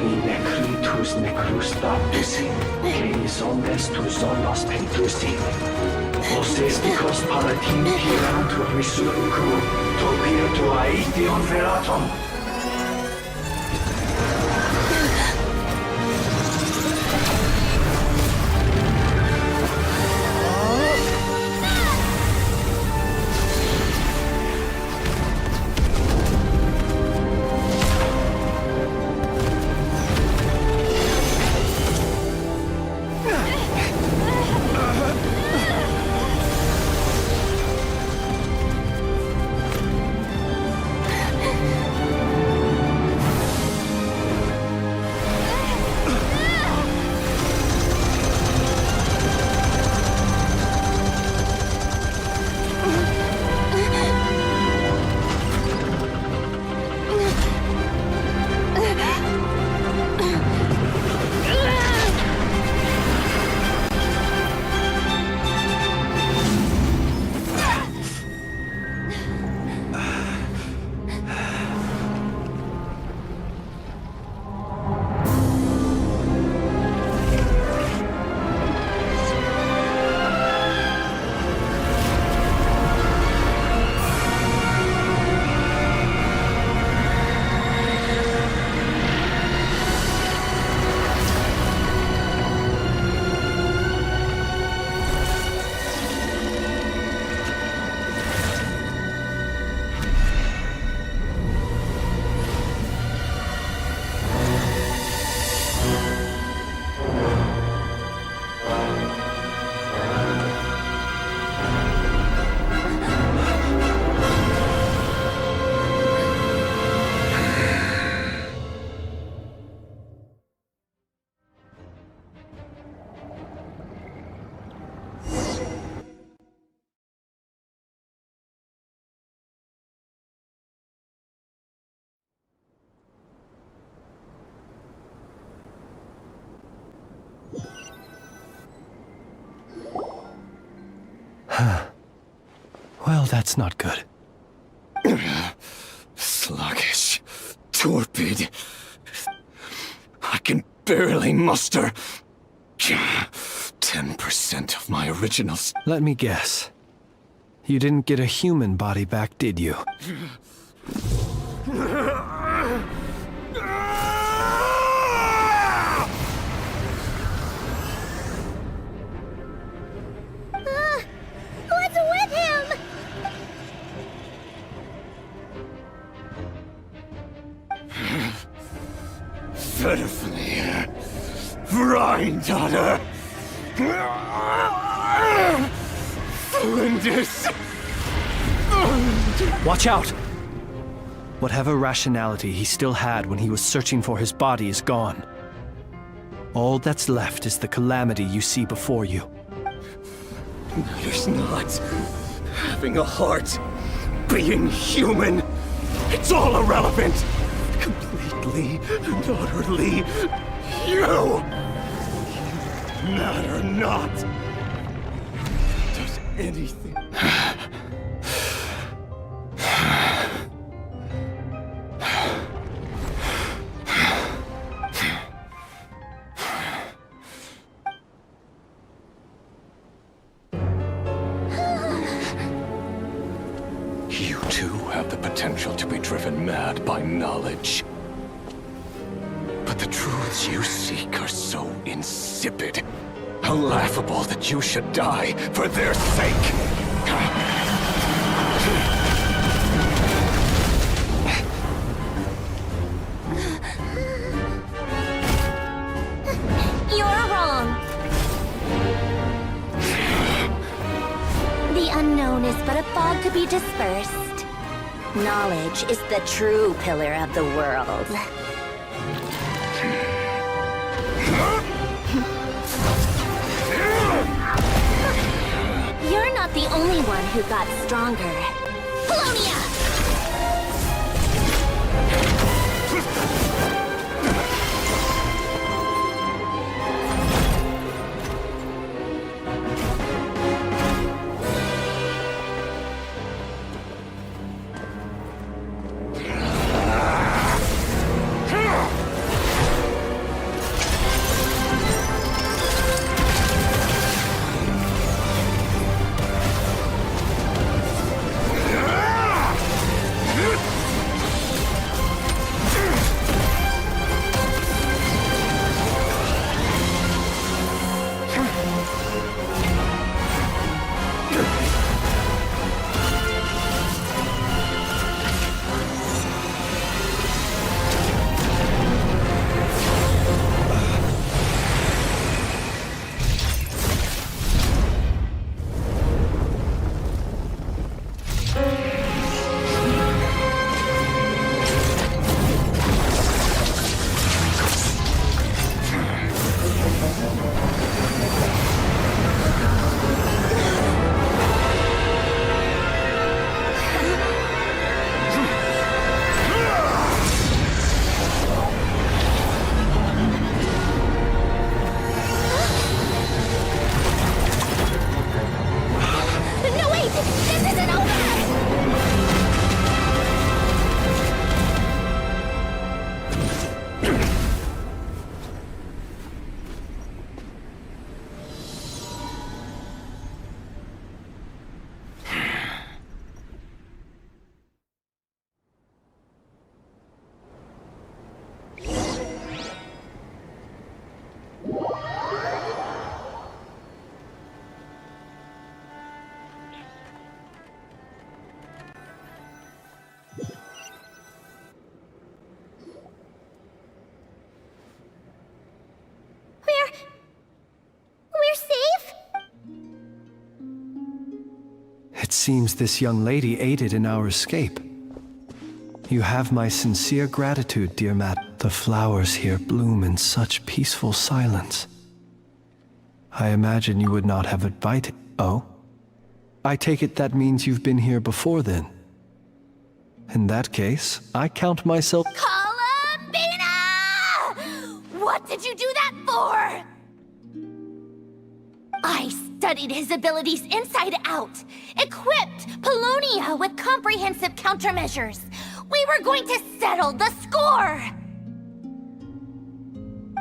In necritus necrus baptisi, que omnes tu zonos pentusi. Os esticos palatin pirantur resurrecum, topirtu aetion veratum. Well, that's not good. Sluggish. Torpid. I can barely muster 10% of my original... Let me guess. You didn't get a human body back, did you? What's with him? Pitifully, Granddaughter. Flinders. Watch out! Whatever rationality he still had when he was searching for his body is gone. All that's left is the calamity you see before you. There's not having a heart, being human. It's all irrelevant. Completely and utterly you matter not. Does anything... You too have the potential to be driven mad by knowledge. But the truths you seek are so insipid, how laughable that you should die for their sake. You're wrong. unknown is but a fog to be dispersed. Knowledge is the true pillar of the world. You're not the only one who got stronger. Polonia! We're safe? It seems this young lady aided in our escape. You have my sincere gratitude, dear Madam. The flowers here bloom in such peaceful silence. I imagine you would not have invited... Oh? I take it that means you've been here before then. In that case, I count myself... Columbina! What did you do that for? I studied his abilities inside out, equipped Polonia with comprehensive countermeasures. We were going to settle the score!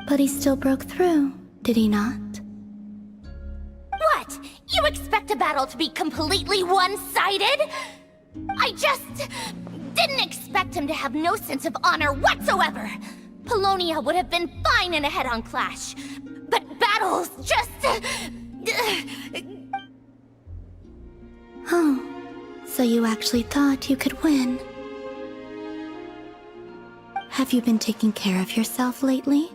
But he still broke through, did he not? What? You expect a battle to be completely one-sided? I just didn't expect him to have no sense of honor whatsoever. Polonia would have been fine in a head-on clash, but battles just... Oh, so you actually thought you could win. Have you been taking care of yourself lately?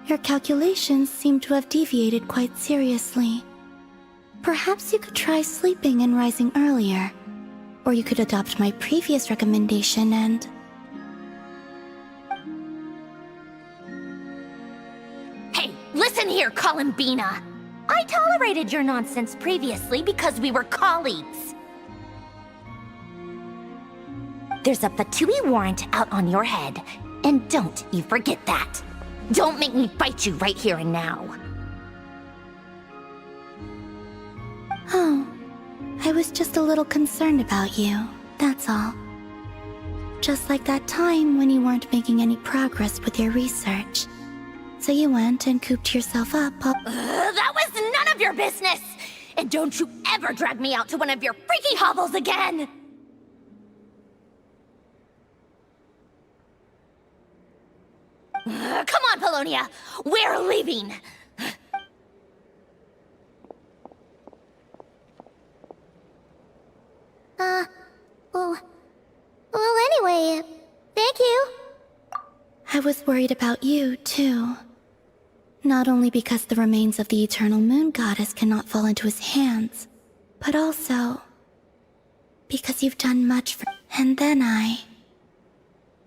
Your calculations seem to have deviated quite seriously. Perhaps you could try sleeping and rising earlier. Or you could adopt my previous recommendation and... Hey, listen here, Columbina! I tolerated your nonsense previously because we were colleagues. There's a Fatui warrant out on your head, and don't you forget that. Don't make me fight you right here and now. Oh, I was just a little concerned about you, that's all. Just like that time when you weren't making any progress with your research. So you went and cooped yourself up. That was none of your business! And don't you ever drag me out to one of your freaky hovels again! Come on, Polonia! We're leaving! Well, anyway, thank you. I was worried about you, too. Not only because the remains of the Eternal Moon Goddess cannot fall into his hands, but also because you've done much for... And then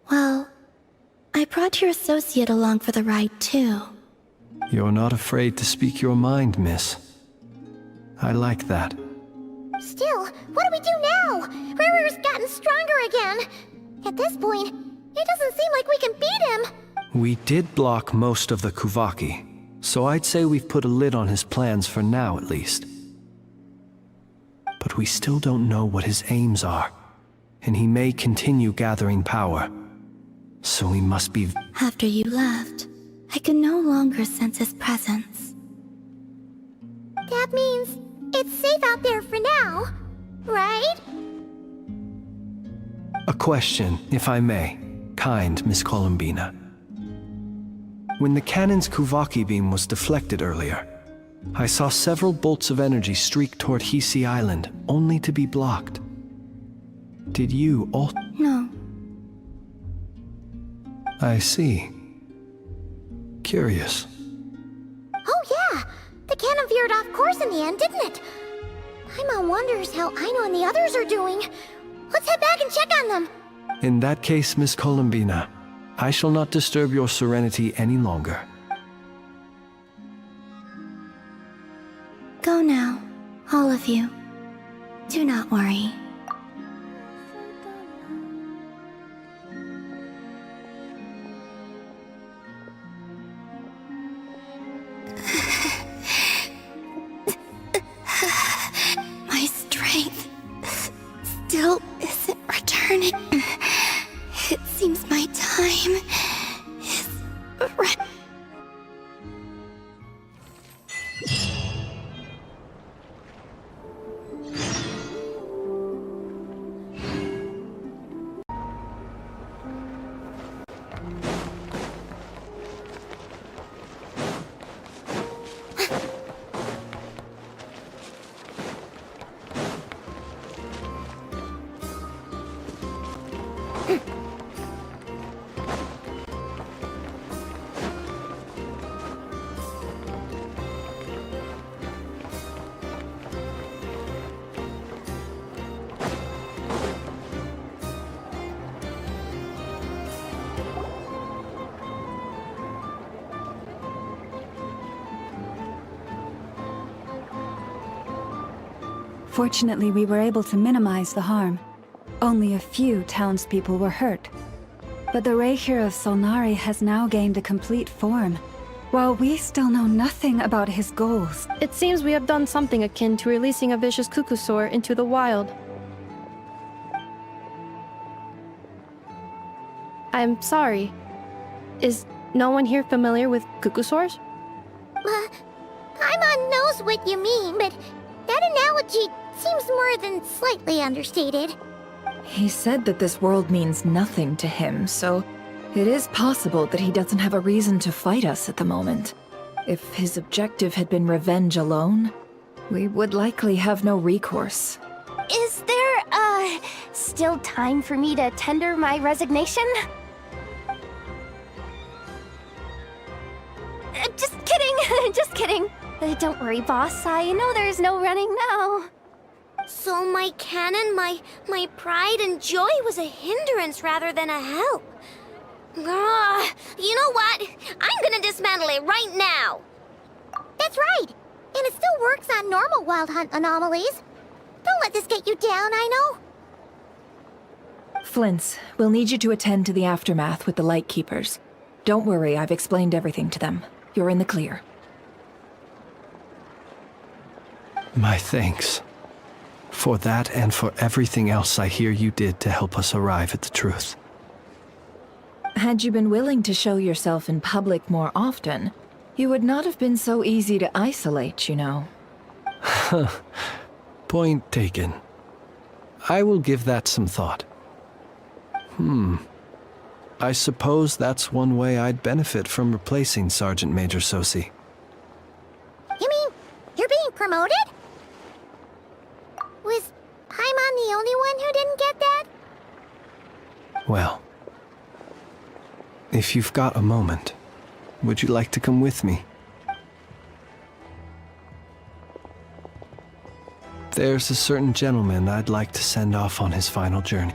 well, I brought your associate along for the ride too. You're not afraid to speak your mind, miss. I like that. Still, what do we do now? Riri's gotten stronger again. At this point, it doesn't seem like we can beat him. We did block most of the Kuvaki, so I'd say we've put a lid on his plans for now at least. But we still don't know what his aims are, and he may continue gathering power. So we must be... After you left, I could no longer sense his presence. That means it's safe out there for now, right? A question, if I may, kind Miss Columbina. When the cannon's Kuvaki beam was deflected earlier, I saw several bolts of energy streak toward Hisi Island, only to be blocked. Did you all... No. I see. Curious. Oh yeah! The cannon veered off course in the end, didn't it? Paimon wonders how Aino and the others are doing. Let's head back and check on them. In that case, Miss Columbina, I shall not disturb your serenity any longer. Go now, all of you. Do not worry. My strength still isn't returning. It seems my time is Fortunately, we were able to minimize the harm. Only a few townspeople were hurt. But the Reikir of Solnari has now gained a complete form, while we still know nothing about his goals. It seems we have done something akin to releasing a vicious Kukusaur into the wild. I'm sorry. Is no one here familiar with Kukusaurs? Paimon knows what you mean, but that analogy seems more than slightly understated. He said that this world means nothing to him, so it is possible that he doesn't have a reason to fight us at the moment. If his objective had been revenge alone, we would likely have no recourse. Is there, still time for me to tender my resignation? Just kidding, just kidding. Don't worry, boss. I know there's no running now. So my cannon, my pride and joy was a hindrance rather than a help. You know what? I'm gonna dismantle it right now. That's right. And it still works on normal wild hunt anomalies. Don't let this get you down, I know. Flint's, we'll need you to attend to the aftermath with the Lightkeepers. Don't worry, I've explained everything to them. You're in the clear. My thanks. For that and for everything else I hear you did to help us arrive at the truth. Had you been willing to show yourself in public more often, you would not have been so easy to isolate, you know. Point taken. I will give that some thought. I suppose that's one way I'd benefit from replacing Sergeant Major Sosi. You mean you're being promoted? Was Paimon the only one who didn't get that? Well, if you've got a moment, would you like to come with me? There's a certain gentleman I'd like to send off on his final journey.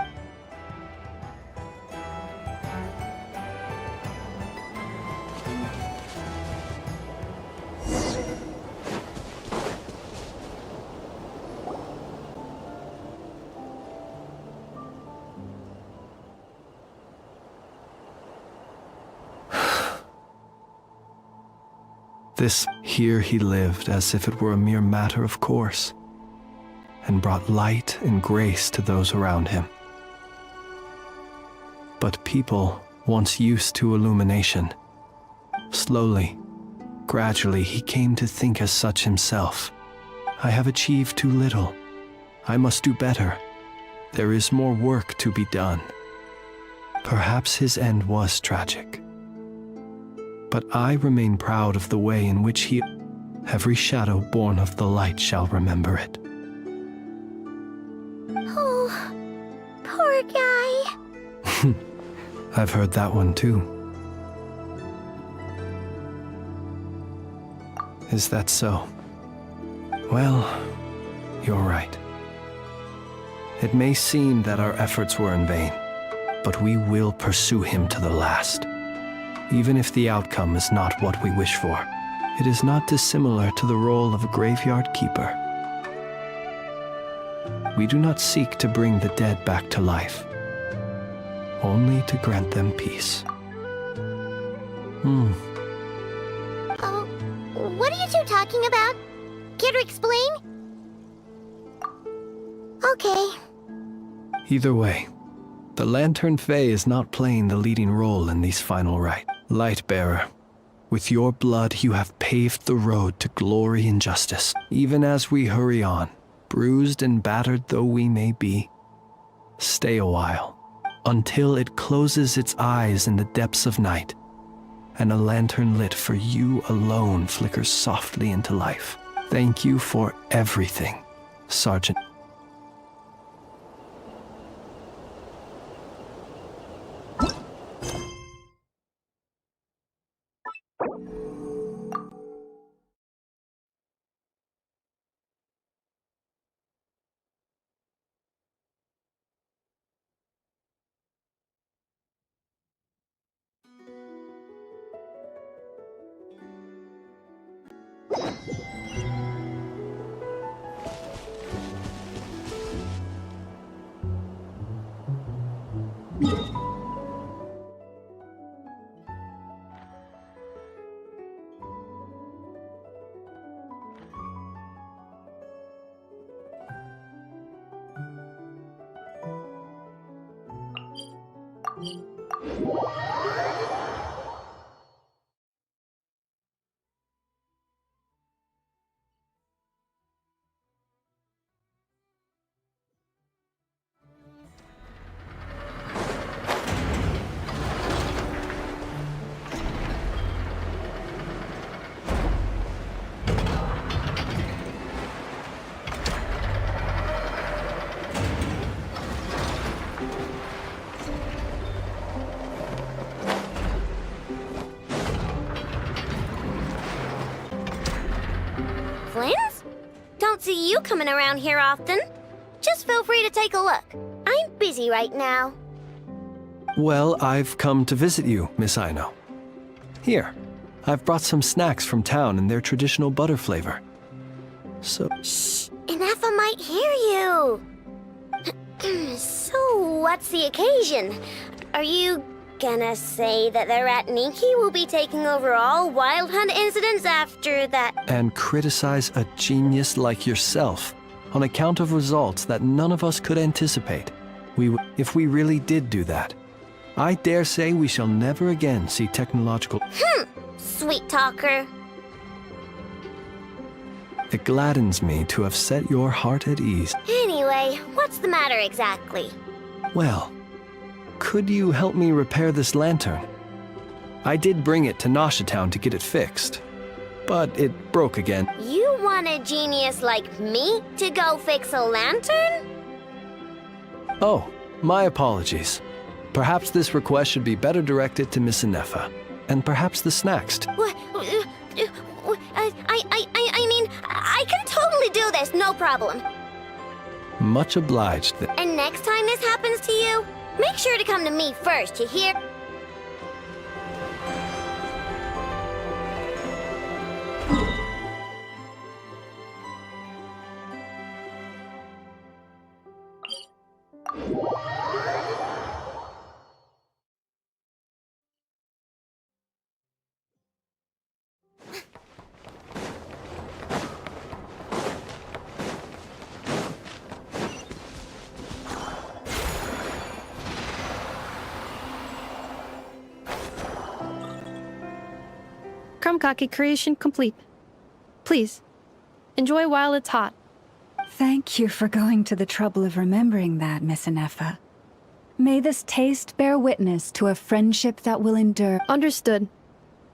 Here he lived as if it were a mere matter of course, and brought light and grace to those around him. But people, once used to illumination, slowly, gradually he came to think as such himself. I have achieved too little. I must do better. There is more work to be done. Perhaps his end was tragic. But I remain proud of the way in which he... Every shadow born of the light shall remember it. Oh, poor guy. I've heard that one too. Is that so? Well, you're right. It may seem that our efforts were in vain, but we will pursue him to the last. Even if the outcome is not what we wish for, it is not dissimilar to the role of a graveyard keeper. We do not seek to bring the dead back to life, only to grant them peace. Oh, what are you two talking about? Care to explain? Okay. Either way, the Lantern Fae is not playing the leading role in these final rites. Lightbearer, with your blood you have paved the road to glory and justice. Even as we hurry on, bruised and battered though we may be, stay a while, until it closes its eyes in the depths of night, and a lantern lit for you alone flickers softly into life. Thank you for everything, Sergeant. Friends? Don't see you coming around here often. Just feel free to take a look. I'm busy right now. Well, I've come to visit you, Miss Aino. Here, I've brought some snacks from town in their traditional butter flavor. So... Shh! Ineffa might hear you! So, what's the occasion? Are you gonna say that the Rat Ninki will be taking over all Wild Hunt incidents after that? And criticize a genius like yourself on account of results that none of us could anticipate. If we really did do that, I dare say we shall never again see technological... Sweet talker. It gladdens me to have set your heart at ease. Anyway, what's the matter exactly? Well, could you help me repair this lantern? I did bring it to Noshatown to get it fixed, but it broke again. You want a genius like me to go fix a lantern? Oh, my apologies. Perhaps this request should be better directed to Miss Ineffa, and perhaps the snacks. What? I mean, I can totally do this, no problem. Much obliged. And next time this happens to you, make sure to come to me first, you hear? Krumkake creation complete. Please, enjoy while it's hot. Thank you for going to the trouble of remembering that, Miss Anefa. May this taste bear witness to a friendship that will endure. Understood.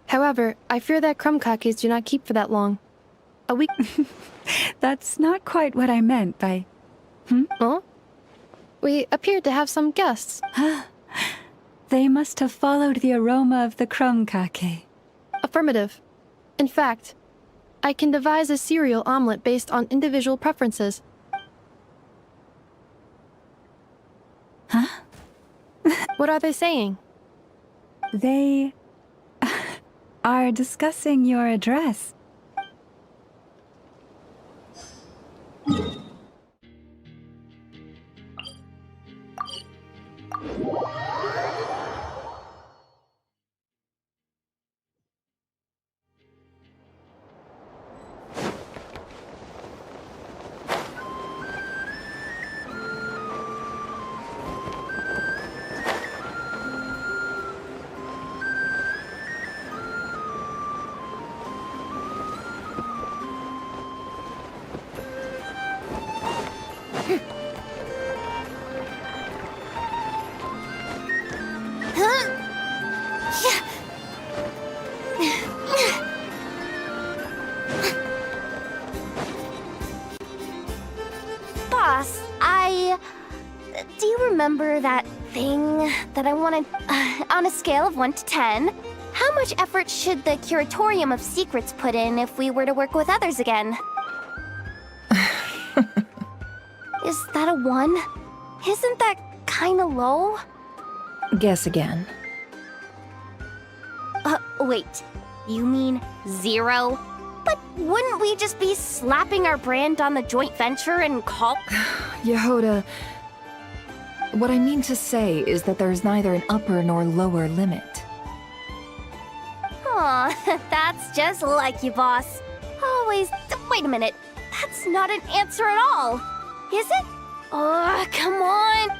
However, I fear that krumkakes do not keep for that long. A week. That's not quite what I meant by... Huh? We appeared to have some guests. They must have followed the aroma of the krumkake. Affirmative. In fact, I can devise a cereal omelet based on individual preferences. Huh? What are they saying? They are discussing your address. Boss, do you remember that thing that I wanted? On a scale of 1 to 10, how much effort should the Curatorium of Secrets put in if we were to work with others again? Is that a 1? Isn't that kinda low? Guess again. Wait. You mean 0? But wouldn't we just be slapping our brand on the joint venture and call... Yehoda, what I mean to say is that there's neither an upper nor lower limit. Aw, that's just like you, boss. Always... Wait a minute. That's not an answer at all. Is it? Oh, come on.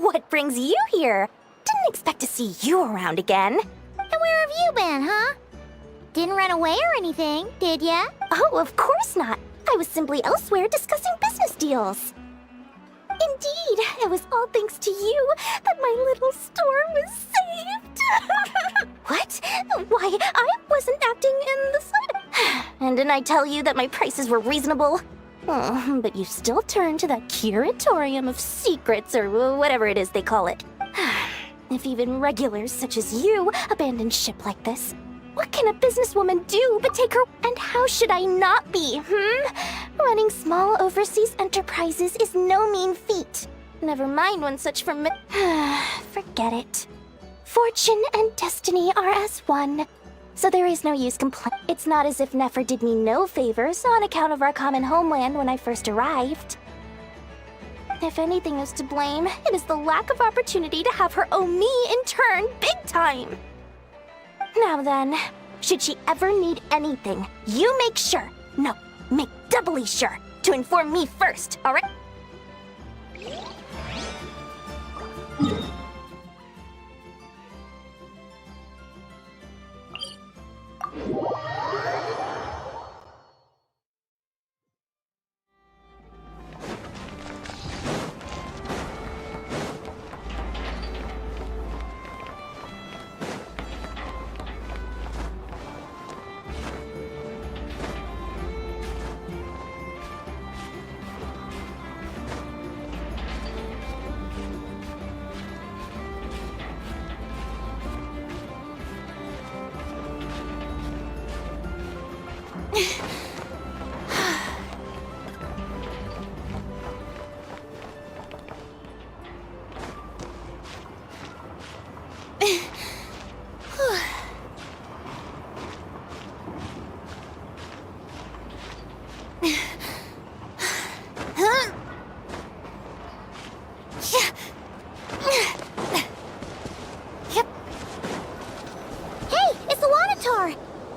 What brings you here? Didn't expect to see you around again. And where have you been, huh? Didn't run away or anything, did ya? Oh, of course not. I was simply elsewhere discussing business deals. Indeed, it was all thanks to you that my little store was saved. What? Why, I wasn't acting in the side. And didn't I tell you that my prices were reasonable? Oh, but you still turn to that Curatorium of Secrets, or whatever it is they call it. If even regulars such as you abandon ship like this, what can a businesswoman do but take her... And how should I not be, Running small overseas enterprises is no mean feat. Never mind when such forget it. Fortune and destiny are as one. So there is no use complaining. It's not as if Nefer did me no favors on account of our common homeland when I first arrived. If anything is to blame, it is the lack of opportunity to have her owe me in turn big time. Now then, should she ever need anything, you make sure, no, make doubly sure, to inform me first, alright?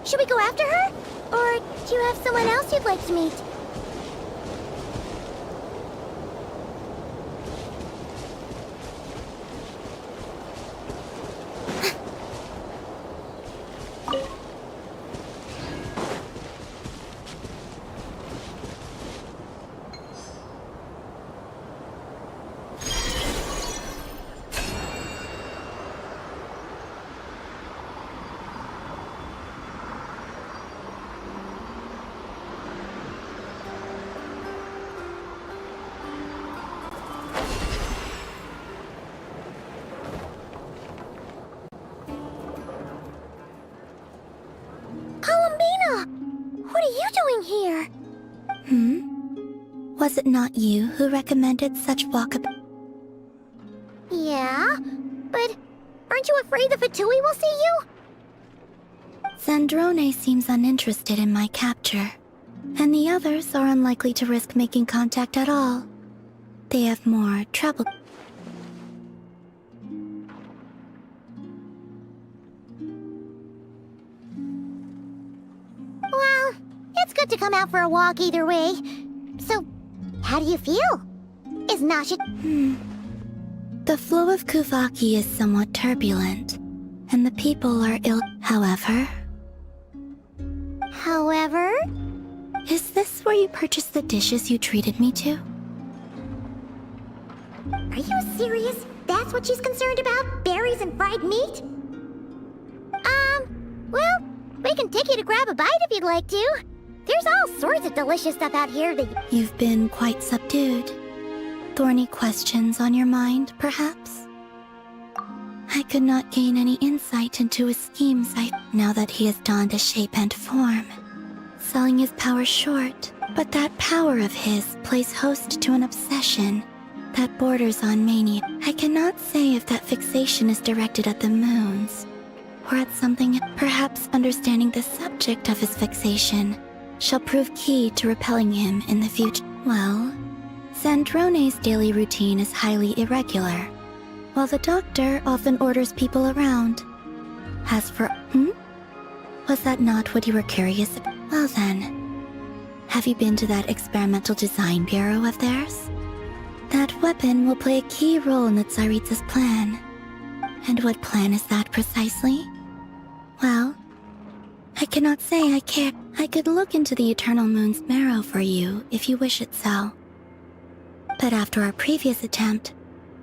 Should we go after her? Or do you have someone else you'd like to meet? What are you doing here? Was it not you who recommended such walkabout? Yeah, but aren't you afraid the Fatui will see you? Zandrone seems uninterested in my capture, and the others are unlikely to risk making contact at all. They have more trouble. Well, it's good to come out for a walk either way. So, how do you feel? Is Nasha... The flow of Kuvaki is somewhat turbulent, and the people are ill. However... Is this where you purchased the dishes you treated me to? Are you serious? That's what she's concerned about? Berries and fried meat? Well, we can take you to grab a bite if you'd like to. There's all sorts of delicious stuff out here that You've been quite subdued. Thorny questions on your mind, perhaps? I could not gain any insight into his schemes now that he has donned a shape and form, selling his power short. But that power of his plays host to an obsession that borders on mania. I cannot say if that fixation is directed at the moons, or at something. Perhaps understanding the subject of his fixation shall prove key to repelling him in the future. Well, Zandrone's daily routine is highly irregular, while the doctor often orders people around. As for... Was that not what you were curious about? Well then, have you been to that experimental design bureau of theirs? That weapon will play a key role in the Tsaritsa's plan. And what plan is that precisely? Well, I cannot say I care. I could look into the Eternal Moon's marrow for you if you wish it so. But after our previous attempt,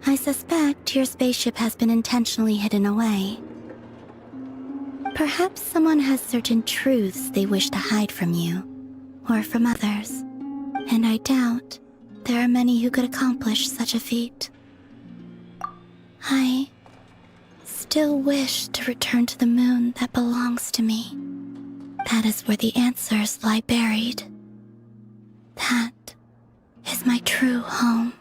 I suspect your spaceship has been intentionally hidden away. Perhaps someone has certain truths they wish to hide from you, or from others, and I doubt there are many who could accomplish such a feat. I still wish to return to the moon that belongs to me. That is where the answers lie buried. That is my true home.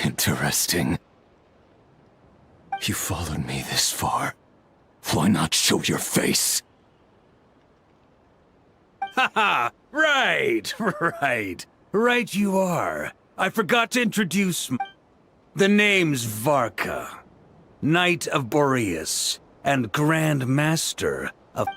Interesting. You followed me this far. Why not show your face? Haha! Right! Right you are. I forgot to introduce the name's Varka, Knight of Boreas, and Grand Master of...